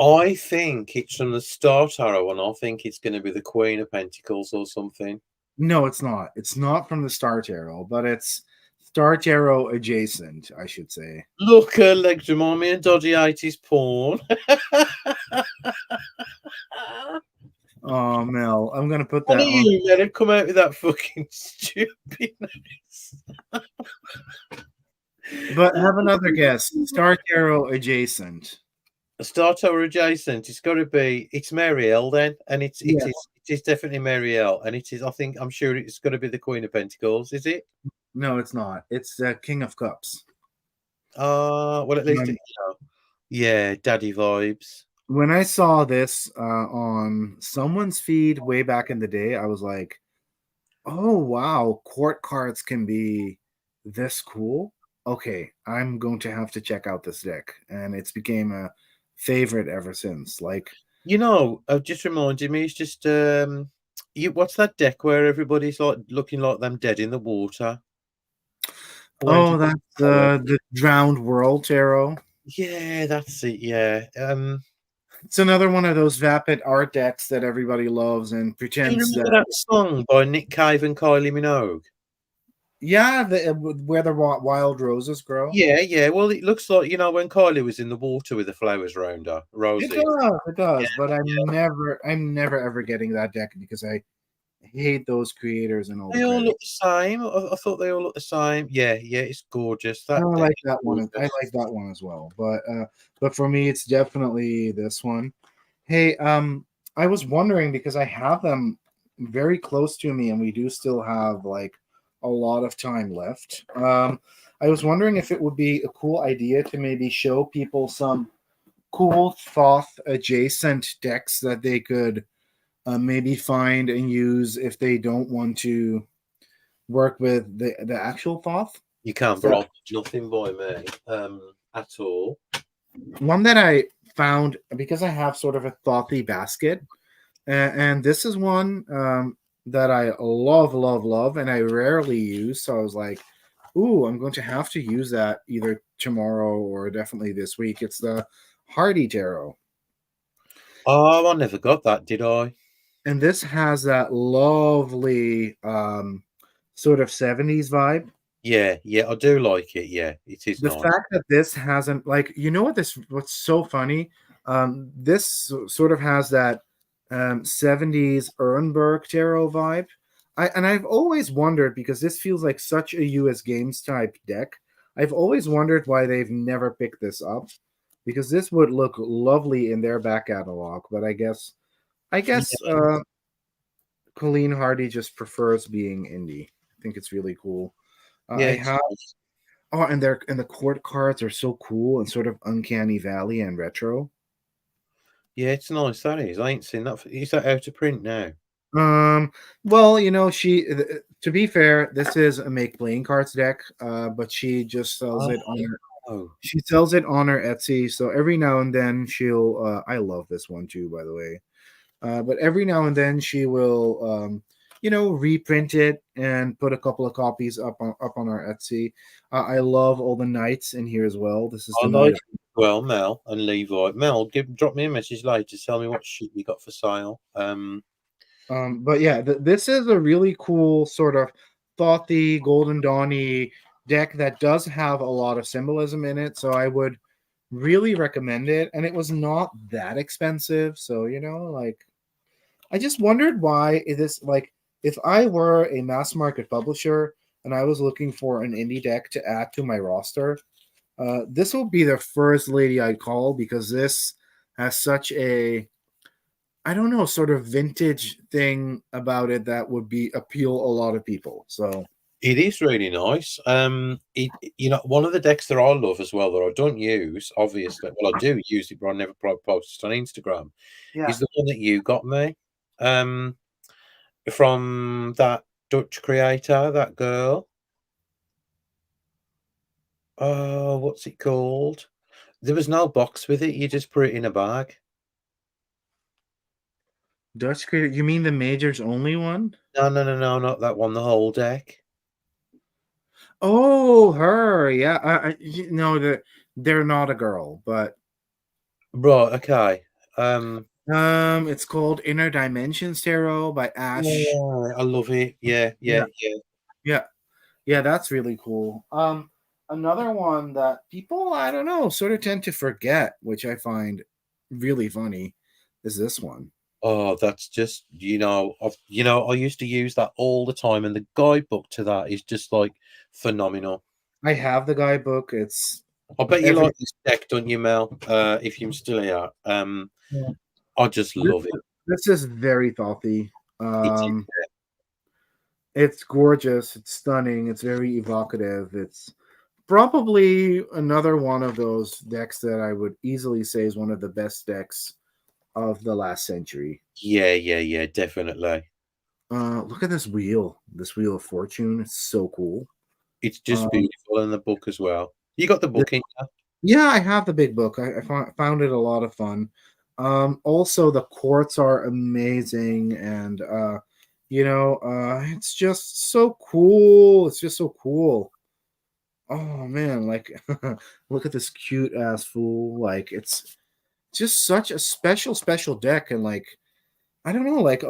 I think it's from the Star Tarot, and I think it's going to be the Queen of Pentacles or something. No, it's not. It's not from the Star Tarot, but it's Star Tarot adjacent, I should say. Look, her legs remind me of dodgy 80s porn. Oh, Mel, I'm gonna put One that of on. you let him come out with that fucking stupidness. But have another guess. Star Tarot adjacent. A Star Tower adjacent. It's got to be. It's Marielle then, and Yes. it is definitely Marielle, and it is. I'm sure it's got to be the Queen of Pentacles. Is it? No, it's not. It's the King of Cups. Well, at least Um, yeah, daddy vibes. when I saw this on someone's feed way back in the day, I was like, "Oh wow, court cards can be this cool." Okay, I'm going to have to check out this deck, and it's became a favorite ever since. Like, Just reminded me. It's just what's that deck where everybody's like looking like them dead in the water? oh, that's the Drowned World Tarot. Yeah, that's it. Yeah. It's another one of those vapid art decks that everybody loves and Do you pretends remember that. that song by Nick Cave and Kylie Minogue? Yeah, where the wild roses grow. Yeah, yeah. Well, it looks like when Kylie was in the water with the flowers around her, It roses. does, it Yeah, does. But yeah. I'm never ever getting that deck because I hate those creators and all the They all credit. look the same. I thought they all look the same. Yeah, yeah. It's gorgeous. I That deck like is that one. I gorgeous. like that one as well. But for me, it's definitely this one. Hey, I was wondering because I have them very close to me, and we do still have like a lot of time left. I was wondering if it would be a cool idea to maybe show people some cool Thoth adjacent decks that they could maybe find and use if they don't want to work with the actual Thoth. You can't So block nothing by me at all. one that I found because I have sort of a Thothy basket, and this is one that I love, love, love, and I rarely use. So I was like, "Ooh, I'm going to have to use that either tomorrow or definitely this week." It's the Hardy Tarot. Oh, I never got that, did I? And this has that lovely sort of 70s vibe. Yeah, yeah. I do like it. Yeah, it is The nice. fact that this hasn't like what's so funny? This sort of has that 70s Ernberg tarot vibe. I've always wondered because this feels like such a US games type deck. I've always wondered why they've never picked this up because this would look lovely in their back catalog, but I guess I Yeah, guess Colleen Hardy just prefers being indie. I think it's really cool. yeah, I it's have nice. and the court cards are so cool and sort of uncanny valley and retro. Yeah, it's nice. That is. I ain't seen that. Is that out of print now? Well, to be fair, this is a make playing cards deck, but she just sells it on her Oh, she sells it on her Etsy. So every now and then she'll I love this one too, by the way. But every now and then she will reprint it and put a couple of copies up on our Etsy. I love all the knights in here as well. This is I the like knight. well, Mel and Levi. Mel, drop me a message later. Tell me what shit you got for sale. But yeah, this is a really cool sort of thoughty Golden Dawny deck that does have a lot of symbolism in it. So I would really recommend it. And it was not that expensive. So, like I just wondered why it is like if I were a mass market publisher and I was looking for an indie deck to add to my roster, this will be the first lady I'd call because this has such a I don't know, sort of vintage thing about it that would be appeal a lot of people. So It is really nice. One of the decks that I love as well that I don't use, obviously. Well, I do use it, but I never post it on Instagram. yeah, Is the one that you got me, um, from that Dutch creator, that girl. Oh, what's it called? There was no box with it. You just put it in a bag. Dutch creator. You mean the majors only one? No, no, no, no, not that one. The whole deck. Oh, her. Yeah, no, they're not a girl, but Right. Okay. it's called Inner Dimensions Tarot by Ash. Yeah, I love it. Yeah, Yeah, yeah, yeah. yeah, yeah. That's really cool. Another one that people I don't know sort of tend to forget, which I find really funny, is this one. Oh, that's just I used to use that all the time, and the guidebook to that is just like phenomenal. I have the guidebook. It's I bet you every like this deck, don't you, Mel? If you're still here, Yeah. I just this, love it. this is very thoughty. It is. It's gorgeous. It's stunning. It's very evocative. It's probably another one of those decks that I would easily say is one of the best decks of the last century. Yeah, yeah, yeah, definitely. Look at this wheel of fortune. It's so cool. It's just Um, beautiful in the book as well. You got the the- book in yeah, I have the big book. I found it a lot of fun. Also, the quartz are amazing, and it's just so cool. It's just so cool. Oh man, like look at this cute ass fool. Like it's just such a special deck, and like I don't know, like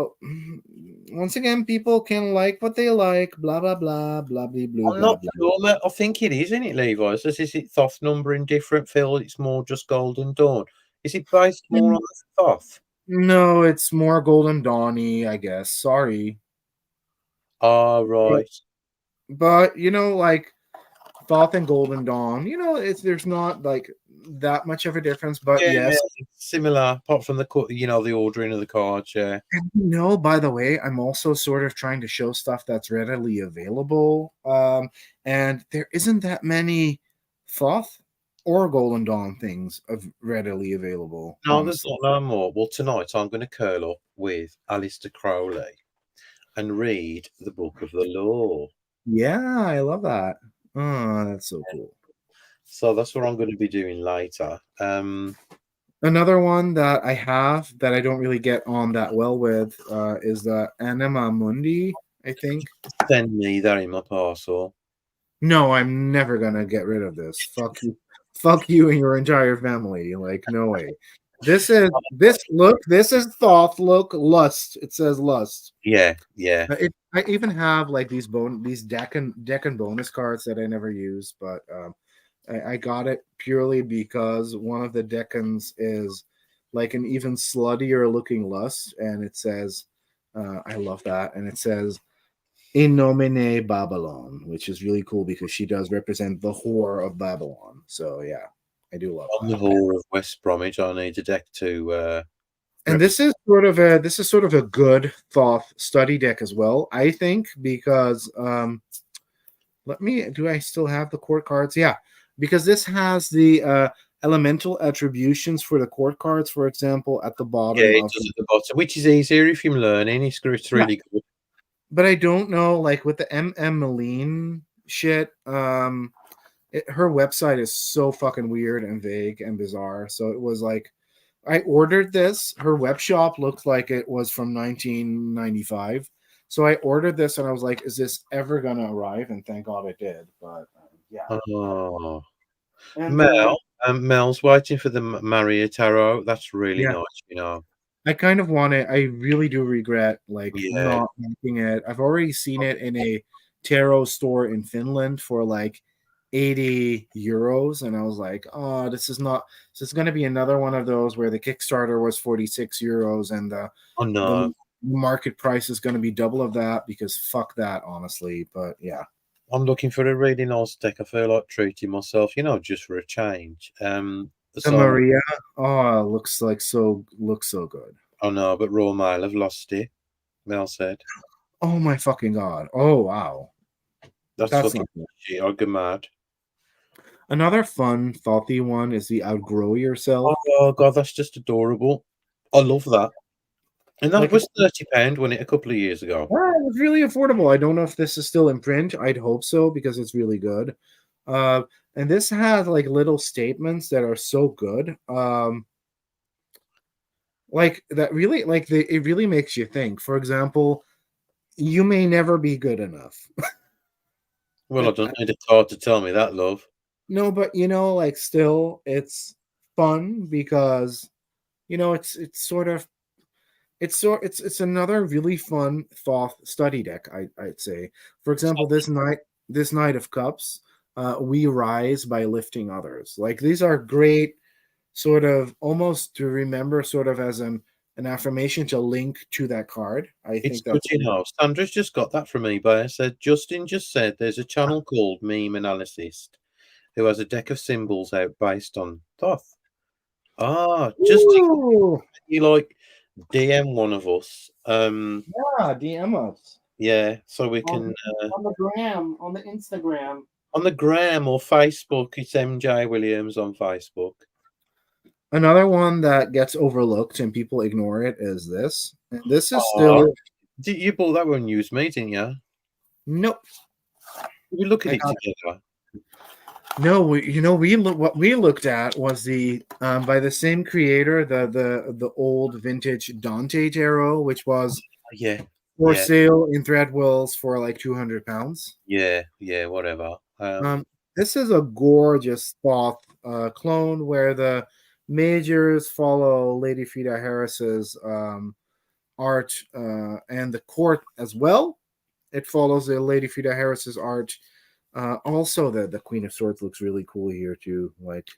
once again, people can like what they like, blah blah blah, blah blah blue, I'm blah not blah. sure, mate. I think it is, isn't it, Levi? Is it Thoth numbering different? Phil, it's more just Golden Dawn. Is it based more on the Thoth? No, it's more Golden Dawny, I guess. Sorry, Ah, but, right. but like Thoth and Golden Dawn, it's there's not like that much of a difference. But Yeah, yes, it's similar, apart from the ordering of the cards. Yeah. and by the way, I'm also sort of trying to show stuff that's readily available. And there isn't that many Thoth or Golden Dawn things of readily available, No, there's honestly. not no more. Well, tonight I'm going to curl up with Alistair Crowley and read the Book of the Law. Yeah, I love that. Oh, that's so cool. So that's what I'm going to be doing later. Another one that I have that I don't really get on that well with is the Anima Mundi, I think. Send me that in my parcel. No, I'm never gonna get rid of this. Fuck you and your entire family. Like, no way. This is Thoth. Look, lust. It says lust. Yeah, yeah. I even have like these deck and bonus cards that I never use, but I got it purely because one of the decans is like an even sluttier looking lust, and it says, I love that, and it says in nomine Babylon, which is really cool because she does represent the whore of Babylon. So yeah, I do love On the that. whole of West Bromwich, I need a deck to And this is sort of a good Thoth study deck as well, I think, because do I still have the court cards? Yeah, because this has the elemental attributions for the court cards, for example, at the Yeah, bottom it of does at the bottom, which is easier if you're learning. It's yeah. really good. But I don't know, like with the Meline shit, her website is so fucking weird and vague and bizarre. So it was like I ordered this. Her web shop looked like it was from 1995. So I ordered this and I was like, is this ever going to arrive? And thank God it did. But yeah. Oh, And Mel's waiting for the Maria Tarot. That's really yeah, nice. I kind of want it. I really do regret like Yeah. not making it. I've already seen it in a tarot store in Finland for like 80 euros. And I was like, oh, this is going to be another one of those where the Kickstarter was 46 euros and Oh no. the market price is going to be double of that because fuck that, honestly. But yeah, I'm looking for a really nice deck. I feel like treating myself, just for a change. the So Maria, oh, looks so good. I know, but Raw Mail have lost it. Mel said Oh my fucking god. Oh wow, that's that's fucking not good. shit. I get mad. Another fun, thoughty one is the outgrow yourself. Oh god, that's just adorable. I love that. And that Like it's was £30, wasn't it, a couple of years ago? it was really affordable. I don't know if this is still in print. I'd hope so because it's really good. Uh, and this has like little statements that are so good. Like that really it really makes you think. For example, you may never be good enough. Well, I don't need a card to tell me that, love. No, but like still it's fun because it's sort of it's another really fun Thoth study deck, I'd say. For example, this Knight of Cups, we rise by lifting others. Like these are great, sort of almost to remember, sort of as an affirmation to link to that card. I It's think good, that's Sandra's just got that from eBay. I said, Justin just said there's a channel called Meme Analysis who has a deck of symbols out based on Thoth. Ah, Justin, Ooh, you like DM one of us. yeah, DM us Yeah, so we on can on the gram, on the Instagram. on the gram or Facebook. It's MJ Williams on Facebook. Another one that gets overlooked and people ignore it is this. And this is Ah, still you bought that one used me, didn't you? nope. We look at I it got together. no. What we looked at was the by the same creator, the old vintage Dante tarot, which was Yeah, for yeah, sale in Threadwills for like £200. yeah, whatever. Um, this is a gorgeous Thoth clone where the majors follow Lady Frida Harris's art and the court as well. It follows the Lady Frida Harris's art. Also, the Queen of Swords looks really cool here too. Like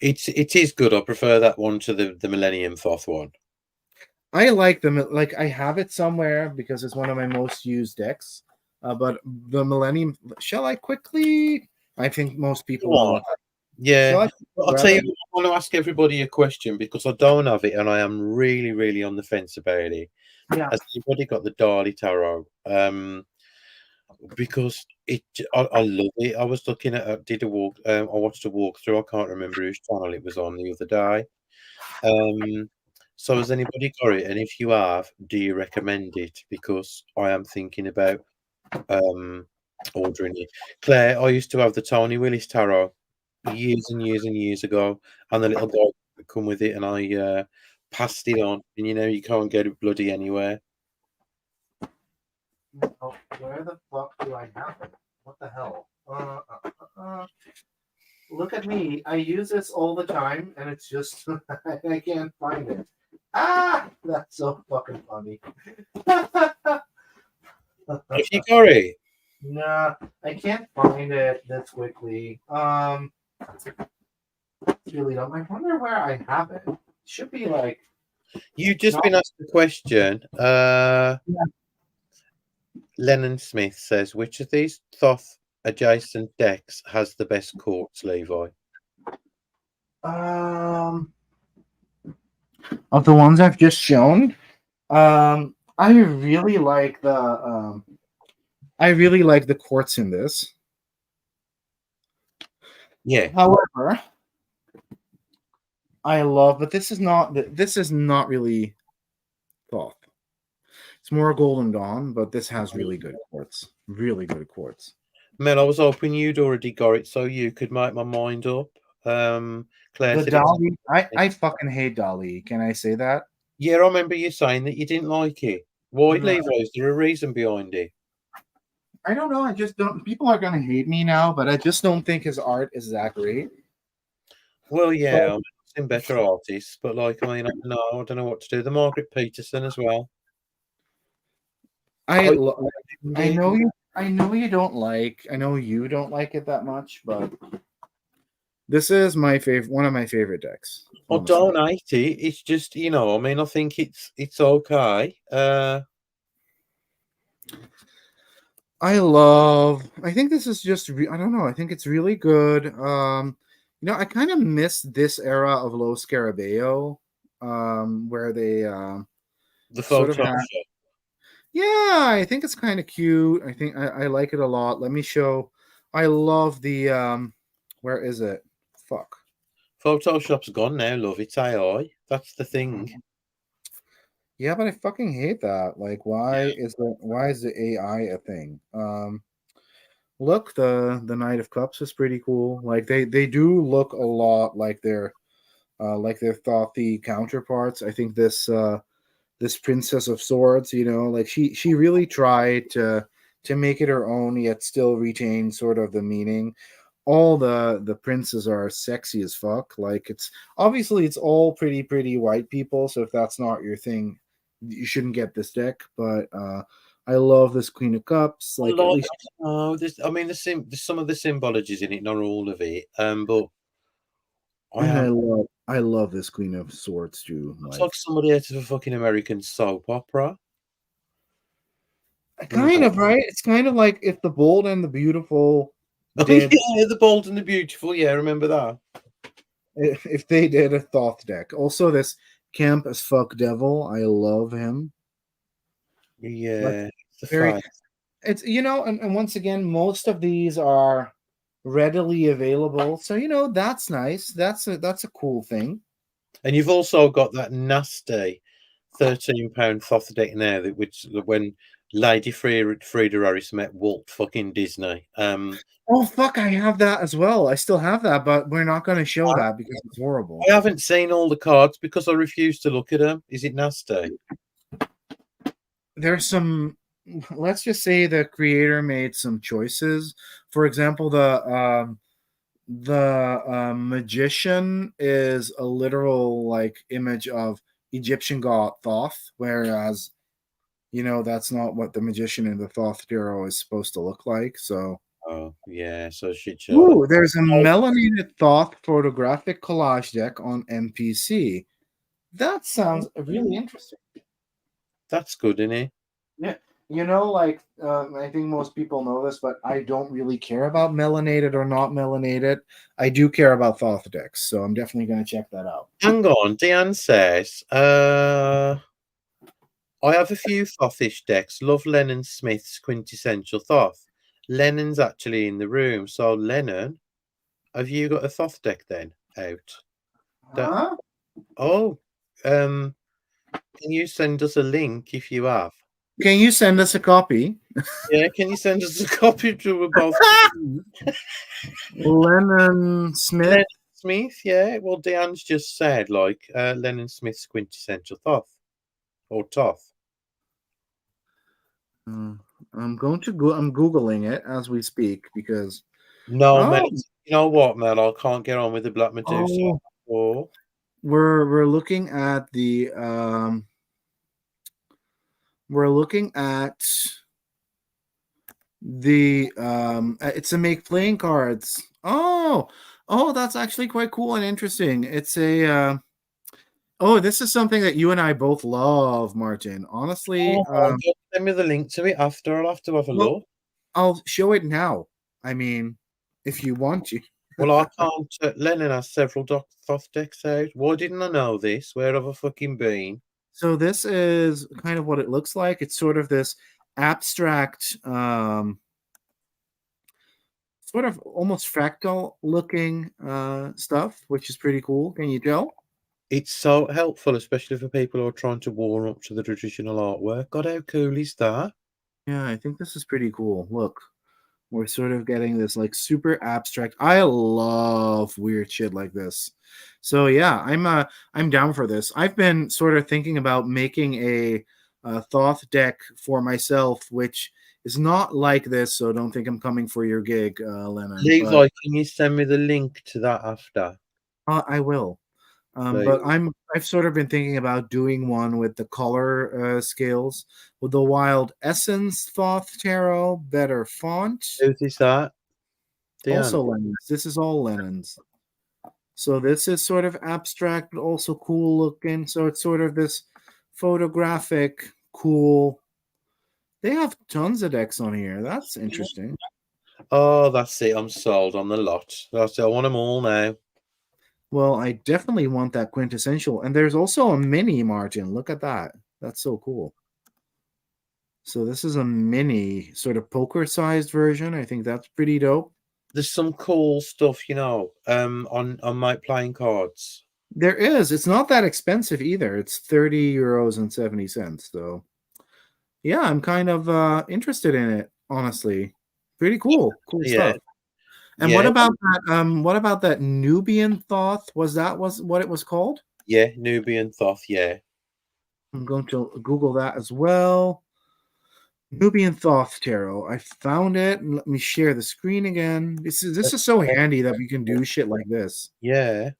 it is good. I prefer that one to the Millennium Thoth one. I like them. Like I have it somewhere because it's one of my most used decks. But the Millennium, shall I quickly? I think most Go people on. will. Yeah, Shall I I'll tell grab you, it? I want to ask everybody a question because I don't have it and I am really, really on the fence about it. Yeah. Has anybody got the Dali Tarot? Because I love it. I was looking at, I watched a walkthrough. I can't remember whose channel it was on the other day. So has anybody got it? And if you have, do you recommend it? Because I am thinking about ordering it. Claire, I used to have the Tony Willis Tarot years and years and years ago, and the little guy would come with it, and I passed it on. And you can't get it bloody anywhere. Oh, where the fuck do I have it? What the hell? Look at me. I use this all the time, and it's just I can't find it. Ah, that's so fucking funny. If you got it, Nah, I can't find it this quickly. Really don't. I wonder where I have it. It should be like you've just not. been asked a question. Yeah. Lennon Smith says, which of these Thoth adjacent decks has the best courts, Levi? Um. of the ones I've just shown, I really like the quartz in this. Yeah. However, but this is not really Thoth. It's more Golden Dawn, but this has really good quartz. Really good quartz. Mel, I was hoping you'd already got it so you could make my mind up. Claire The said it's Dali, I fucking hate Dali. Can I say that? yeah, I remember you saying that you didn't like it. Why, No, Levi? Is there a reason behind it? I don't know. I just don't. People are gonna hate me now, but I just don't think his art is that great. Well, But yeah, I've seen better artists, but like, I mean, I don't know what to do. The Margaret Peterson as well. I, I lo- I know you. I know you don't like. I know you don't like it that much, but this is my favorite. One of my favorite decks. I Honestly, don't hate it. It's just, I mean, I think it's okay. I think this is just. I don't know. I think it's really good. I kind of miss this era of Los Scarabeo, where they The sort of Photoshop. had. Yeah, I think it's kind of cute. I think I like it a lot. Let me show. I love the where is it? Fuck. Photoshop's gone now, love. It's AI. That's the thing. Yeah, but I fucking hate that. Like, why is the AI a thing? Look, the Knight of Cups is pretty cool. Like they do look a lot like their Thothy counterparts. I think this Princess of Swords, like she really tried to make it her own, yet still retain sort of the meaning. All the princes are sexy as fuck. Like it's all pretty white people. So if that's not your thing, you shouldn't get this deck. But I love this Queen of Cups. A Like at lot. least, Oh, I mean, there's some of the symbologies in it, not all of it. But I and am. I love this Queen of Swords too. Looks Like like somebody out of a fucking American soap opera. kind of right. It's kind of like if the Bold and the Beautiful Oh did yeah, the Bold and the Beautiful. Yeah, remember that? if they did a Thoth deck. Also, this Camp as Fuck Devil, I love him. Like Yeah, the very, fight. it's and once again, most of these are readily available, so that's nice. That's a cool thing. And you've also got that nasty £13 Thoth deck now, which when Lady Frida Harris met Walt fucking Disney. Oh fuck, I have that as well. I still have that, but we're not going to show that because it's horrible. I haven't seen all the cards because I refuse to look at them. Is it nasty? There's some, let's just say the creator made some choices. For example, the magician is a literal like image of Egyptian god Thoth, whereas that's not what the magician in the Thoth hero is supposed to look like. So, Oh yeah, so shit show. ooh, there's a melanated Thoth photographic collage deck on NPC. That sounds really interesting. That's good, isn't it? Yeah, like I think most people know this, but I don't really care about melanated or not melanated. I do care about Thoth decks, so I'm definitely going to check that out. Hang on, Deanne says, I have a few Thothish decks. Love Lennon Smith's quintessential Thoth. Lennon's actually in the room. So Lennon, have you got a Thoth deck then out? Huh? Oh, can you send us a link if you have? Can you send us a copy? Yeah, can you send us a copy to both? Lennon Smith. Lennon Smith, yeah. Well, Deanne's just said like Lennon Smith's quintessential Thoth or Toth. I'm going to go. I'm googling it as we speak because No, man. oh, You know what, man? I can't get on with the Black Medusa. oh Or we're looking at the we're looking at it's a make playing cards. Oh, that's actually quite cool and interesting. It's a oh, this is something that you and I both love, Martin. Honestly, send me the link to it after. I'll have to have a well, look. I'll show it now. I mean, if you want to. Well, I can't. Lennon has several Thoth decks out. Why didn't I know this? Where have I fucking been? So this is kind of what it looks like. It's sort of this abstract, sort of almost fractal looking stuff, which is pretty cool. Can you tell? It's so helpful, especially for people who are trying to warm up to the traditional artwork. God, how cool is that? Yeah, I think this is pretty cool. Look, we're sort of getting this like super abstract. I love weird shit like this. So yeah, I'm down for this. I've been sort of thinking about making a Thoth deck for myself, which is not like this. So don't think I'm coming for your gig, Lennon. But Levi, can you send me the link to that after, I will. But please? I've sort of been thinking about doing one with the color scales with the Wild Essence Thoth Tarot, better font. Who's this at? Diana. Also Lennon's. This is all Lennon's. So this is sort of abstract, but also cool looking. So it's sort of this photographic, cool. They have tons of decks on here. That's interesting. Oh, that's it. I'm sold on the lot. That's it. I want them all now. Well, I definitely want that quintessential. And there's also a mini margin. Look at that. That's so cool. So this is a mini sort of poker sized version. I think that's pretty dope. There's some cool stuff, on my playing cards. There is. It's not that expensive either. It's 30 euros and 70 cents. So yeah, I'm kind of interested in it, honestly. Pretty cool. Cool Yeah, stuff. And yeah, what about that Nubian Thoth? Was what it was called? yeah. Nubian Thoth. Yeah. I'm going to Google that as well. Nubian Thoth Tarot. I found it. And let me share the screen again. This is so handy that we can do shit like this. Yeah.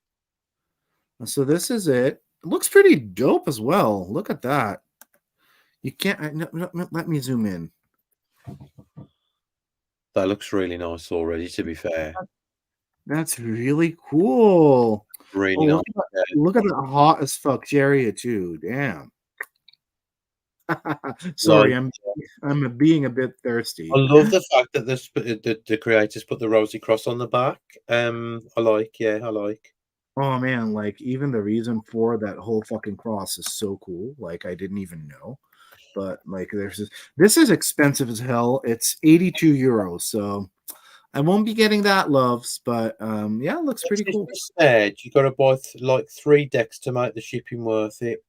So this is it. It looks pretty dope as well. Look at that. You can't. Let me zoom in. That looks really nice already, to be fair. That's really cool. Oh, Really nice. look at the hot as fuck Jaria too. Damn. Like, Sorry, I'm being a bit I thirsty. love the fact that the creators put the rosy cross on the back. I like. Oh man, like even the reason for that whole fucking cross is so cool. Like I didn't even know. But like this is expensive as hell. It's 82 euros, so I won't be getting that loves, but yeah, it looks pretty cool. Instead, you got to buy like 3 decks to make the shipping worth it.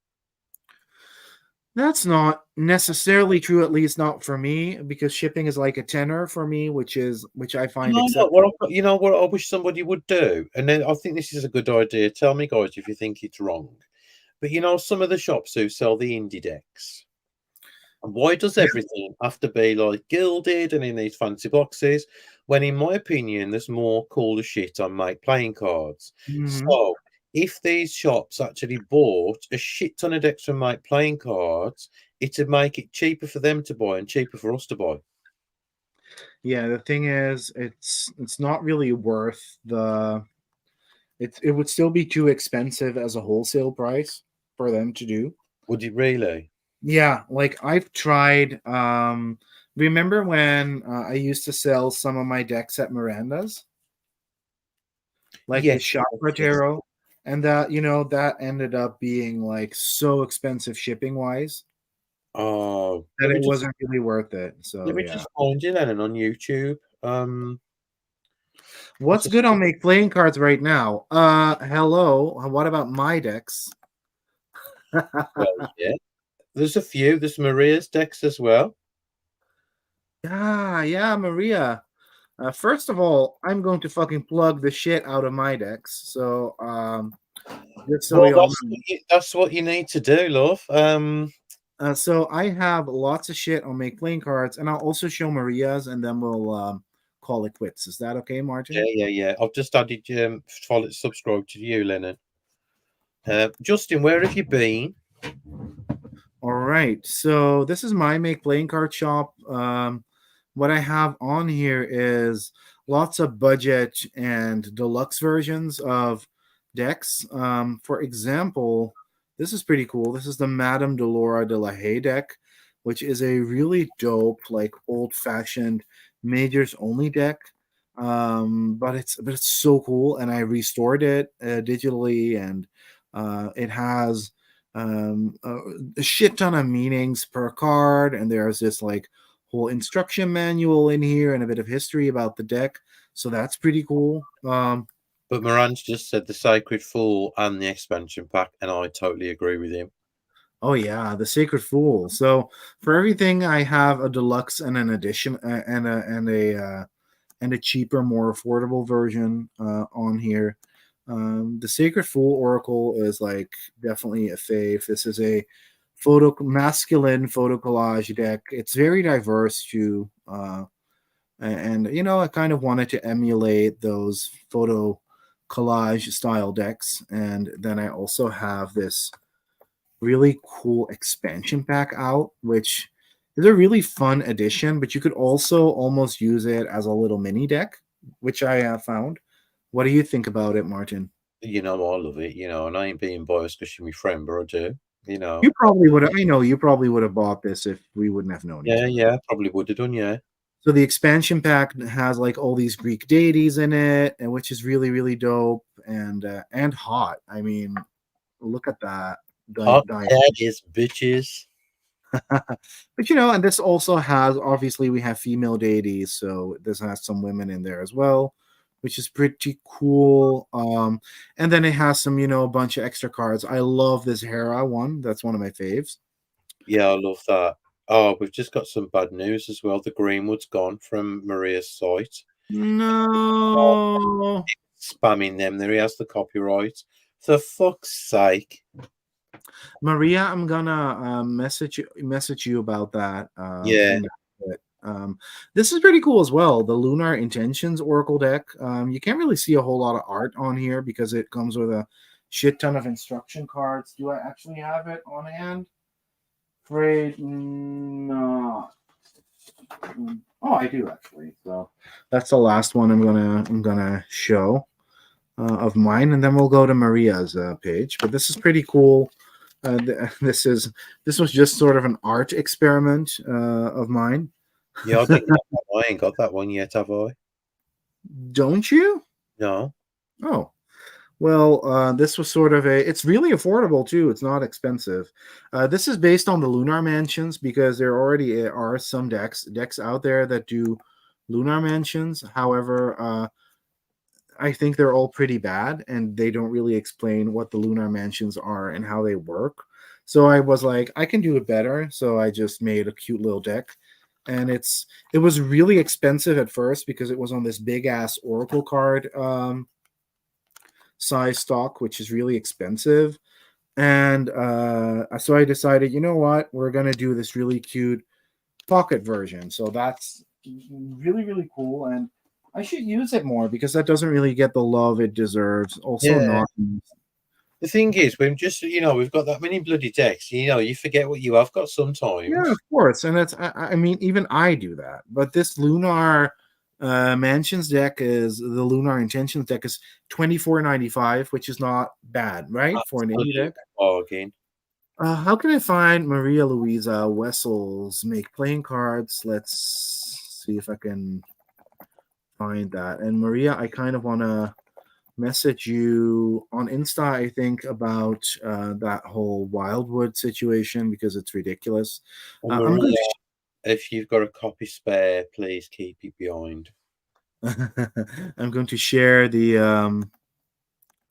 That's not necessarily true, at least not for me, because shipping is like a tenner for me, which I You find know what? acceptable. You know what I wish somebody would do, and then I think this is a good idea. Tell me, guys, if you think it's wrong. But some of the shops who sell the indie decks. And why does everything have to be like gilded and in these fancy boxes? When, in my opinion, there's more cooler shit on my playing cards. Mhm. So, if these shops actually bought a shit ton of decks from my playing cards, it'd make it cheaper for them to buy and cheaper for us to buy. Yeah, the thing is, it's not really worth the. It would still be too expensive as a wholesale price for them to do. Would you really? Yeah, like I've tried. Remember when I used to sell some of my decks at Miranda's, like the Yes, Chakra yes. Tarot, and that that ended up being like so expensive shipping wise Oh, that it wasn't really worth it. let So me yeah. just find you, Lennon, on YouTube. I'll What's just good on Make Playing Cards right now? Hello. What about my decks? well, yeah. There's a few. There's Maria's decks as well. Yeah, Maria. First of all, I'm going to fucking plug the shit out of my decks. So, just so Well, y'all know. that's what you need to do, love. So I have lots of shit on Make Playing Cards, and I'll also show Maria's, and then we'll call it quits. Is that okay, Martin? Yeah. I've just added follow subscribe to you, Lennon. Justin, where have you been? All right. So this is my Make Playing Card shop. What I have on here is lots of budget and deluxe versions of decks. For example, this is pretty cool. This is the Madame Delora de la Haye deck, which is a really dope, like old-fashioned majors only deck. But it's so cool, and I restored it digitally, and it has a, a shit ton of meanings per card, and there's this like whole instruction manual in here and a bit of history about the deck, so that's pretty cool. But Moran's just said the Sacred Fool and the expansion pack, and I totally agree with him. Oh yeah, the Sacred Fool. So for everything, I have a deluxe and an edition, and a cheaper, more affordable version on here. The Sacred Fool Oracle is like definitely a fave. This is a masculine photo collage deck. It's very diverse too, and I kind of wanted to emulate those photo collage style decks. And then I also have this really cool expansion pack out, which is a really fun addition, but you could also almost use it as a little mini deck, which I have found. What do you think about it, Martin? I love it, and I ain't being biased because you're my friend, but I do, You probably would have, I know you probably would have bought this if we wouldn't have known each Yeah, other. yeah, probably would have done, yeah. So the expansion pack has like all these Greek deities in it, and which is really, really dope and hot. I mean, look at that. Hot tag is bitches. But and this also has, obviously we have female deities, so this has some women in there as well, which is pretty cool. And then it has some, a bunch of extra cards. I love this Hera one. That's one of my faves. Yeah, I love that. Oh, we've just got some bad news as well. The Greenwood's gone from Maria's site. No. Spamming them. There he has the copyright. For fuck's sake. Maria, I'm gonna message you about that Yeah. in a bit. This is pretty cool as well. The Lunar Intentions Oracle deck. You can't really see a whole lot of art on here because it comes with a shit ton of instruction cards. Do I actually have it on hand? Afraid not. Oh, I do actually. So that's the last one I'm gonna show of mine, and then we'll go to Maria's page. But this is pretty cool. This was just sort of an art experiment of mine. Yeah, I ain't got that one yet, have I? Don't you? No. Oh, well, this was sort of it's really affordable too. It's not expensive. This is based on the Lunar Mansions because there already are some decks out there that do Lunar Mansions. However, I think they're all pretty bad and they don't really explain what the Lunar Mansions are and how they work. So I was like, I can do it better. So I just made a cute little deck. And it was really expensive at first because it was on this big ass Oracle card size stock, which is really expensive. And so I decided, you know what, we're gonna do this really cute pocket version. So that's really, really cool. And I should use it more because that doesn't really get the love it deserves. Also, Yeah. not. The thing is, we've got that many bloody decks. You forget what you have got Yeah, of sometimes. course, and I mean, even I do that. But this Lunar Mansions deck is the Lunar Intentions deck is $24.95, which is not bad, right, for an indie Absolute deck. bargain. How can I find Maria Luisa Wessel's make playing cards? Let's see if I can find that. And Maria, I kind of want to message you on Insta, I think, about that whole Wildwood situation because it's ridiculous. And I'm going Maria, if you've got a copy spare, please keep it behind. to I'm going to share the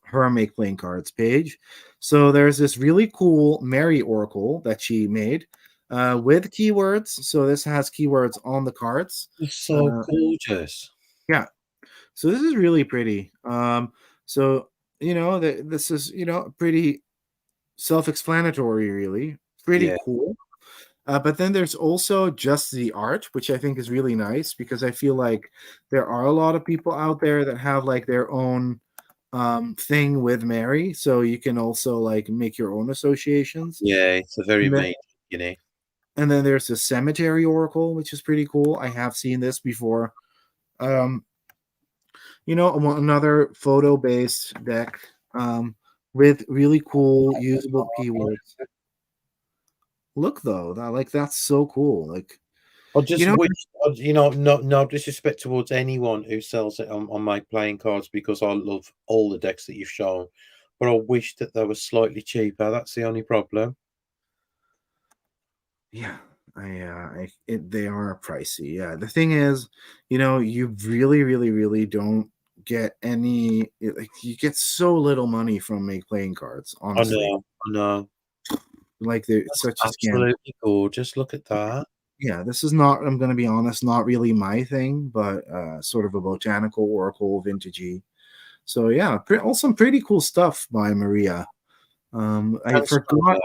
her make playing cards page. So there's this really cool Mary Oracle that she made with keywords. So this has keywords on the cards. It's so gorgeous. Yeah. So this is really pretty. So this is pretty self-explanatory, really pretty Yeah. cool. But then there's also just the art, which I think is really nice because I feel like there are a lot of people out there that have like their own thing with Mary, so you can also like make your own associations. Yeah, it's a very And then, main, you know. and then there's the Cemetery Oracle, which is pretty cool. I have seen this before. Um, another photo-based deck with really cool usable keywords. Look though, that's so cool. Like I You just know, wish, no disrespect towards anyone who sells it on my playing cards because I love all the decks that you've shown, but I wish that they were slightly cheaper. That's the only problem. yeah, they are pricey. Yeah, the thing is, you really, really, really don't get any. Like, you get so little money from make playing cards. I Honestly, know, I know. like it's That's such a scam. absolutely gorgeous. Look at that. Yeah, this is not. I'm going to be honest, not really my thing, but sort of a botanical oracle vintagey. So yeah, also pretty cool stuff by Maria. I Can spell forgot. that.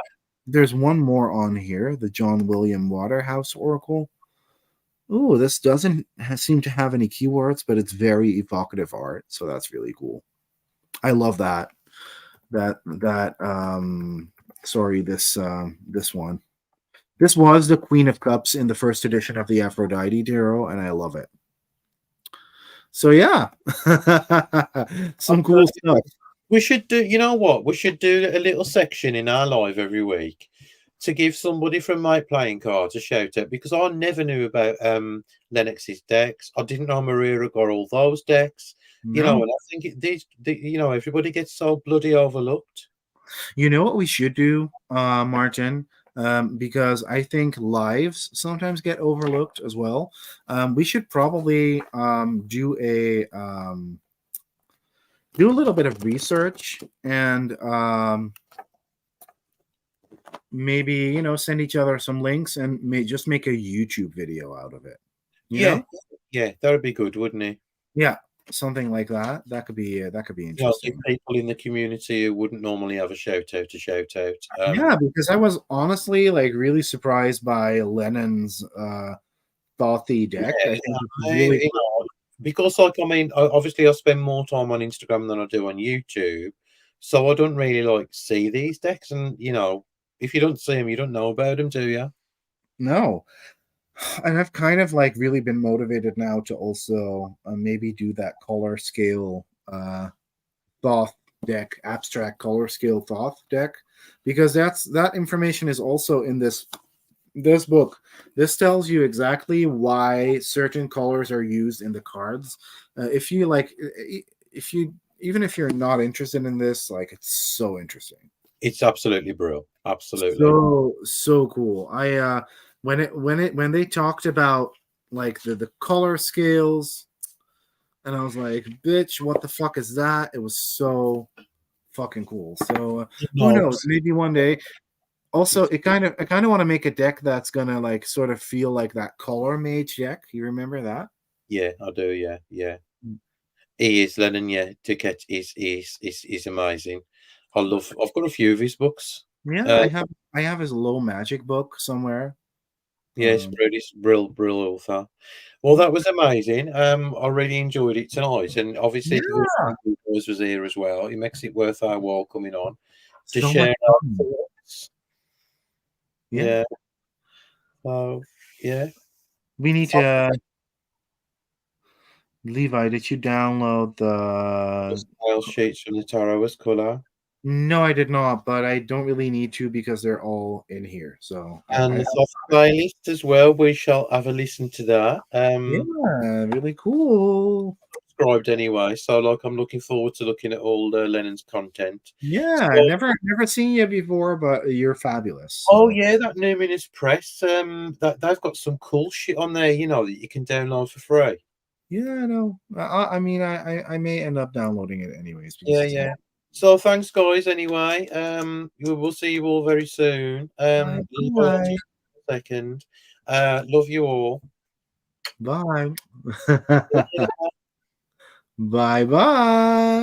There's one more on here, the John William Waterhouse Oracle. Ooh, this doesn't seem to have any keywords, but it's very evocative art, so that's really cool. I love that. Sorry, this one. This was the Queen of Cups in the first edition of the Aphrodite Tarot, and I love it. So yeah, some cool stuff. We should do, you know what? We should do a little section in our live every week to give somebody from my playing cards a shout out because I never knew about Lennox's decks. I didn't know Maria got all those decks. No, And I think everybody gets so bloody overlooked. you know what we should do, Martin? Because I think lives sometimes get overlooked as well. We should probably do a little bit of research and maybe send each other some links and just make a YouTube video out of it. You Yeah, know? yeah, that would be good, wouldn't it? Yeah, something like that. That could be Give interesting. people in the community who wouldn't normally have a shout out to shout out. Yeah, because I was honestly like really surprised by Lennon's Thothy deck. I think it's I, really you cool. know, because obviously I spend more time on Instagram than I do on YouTube, so I don't really like see these decks. And if you don't see them, you don't know about them, do you? No. And I've kind of like really been motivated now to also maybe do that color scale Thoth deck, abstract color scale Thoth deck, because that information is also in this book. This tells you exactly why certain colors are used in the cards. If you like, if you even if you're not interested in this, like it's so interesting, It's absolutely brilliant. Absolutely. so cool. When they talked about like the color scales, and I was like, bitch, what the fuck is that? It was so fucking cool. So who No, knows? Maybe one day. Also, I kind of want to make a deck that's gonna like sort of feel like that color mage deck. You remember that? yeah, I do. Yeah, yeah. He is Lennon. Yeah, to catch is amazing. I've got a few of his books. Yeah, Uh, I have his low magic book somewhere. yeah, it's Um, brilliant. Brill author. Well, that was amazing. I really enjoyed it tonight, and obviously the yeah, boys was here as well. It makes it worth our while coming on to so much share our fun. thoughts. Yeah, Yeah. So yeah. we need So, to. Levi, did you download the the? style sheets from the tarot was colour. No, I did not, but I don't really need to because they're all in here. So I And the have. soft playlist as well. We shall have a listen to that. Yeah, really cool. Subscribed anyway, so I'm looking forward to looking at all Lennon's content. Yeah, So, never seen you before, but you're fabulous. oh So yeah, that Numinous Press. That they've got some cool shit on there, that you can download for free. yeah, no, I mean, I may end up downloading it anyways because Yeah, it's on. yeah. So thanks, guys. Anyway, we will see you all very soon. Bye, Levi, I'll bye, talk to you in a second. Love you all. bye, bye, bye.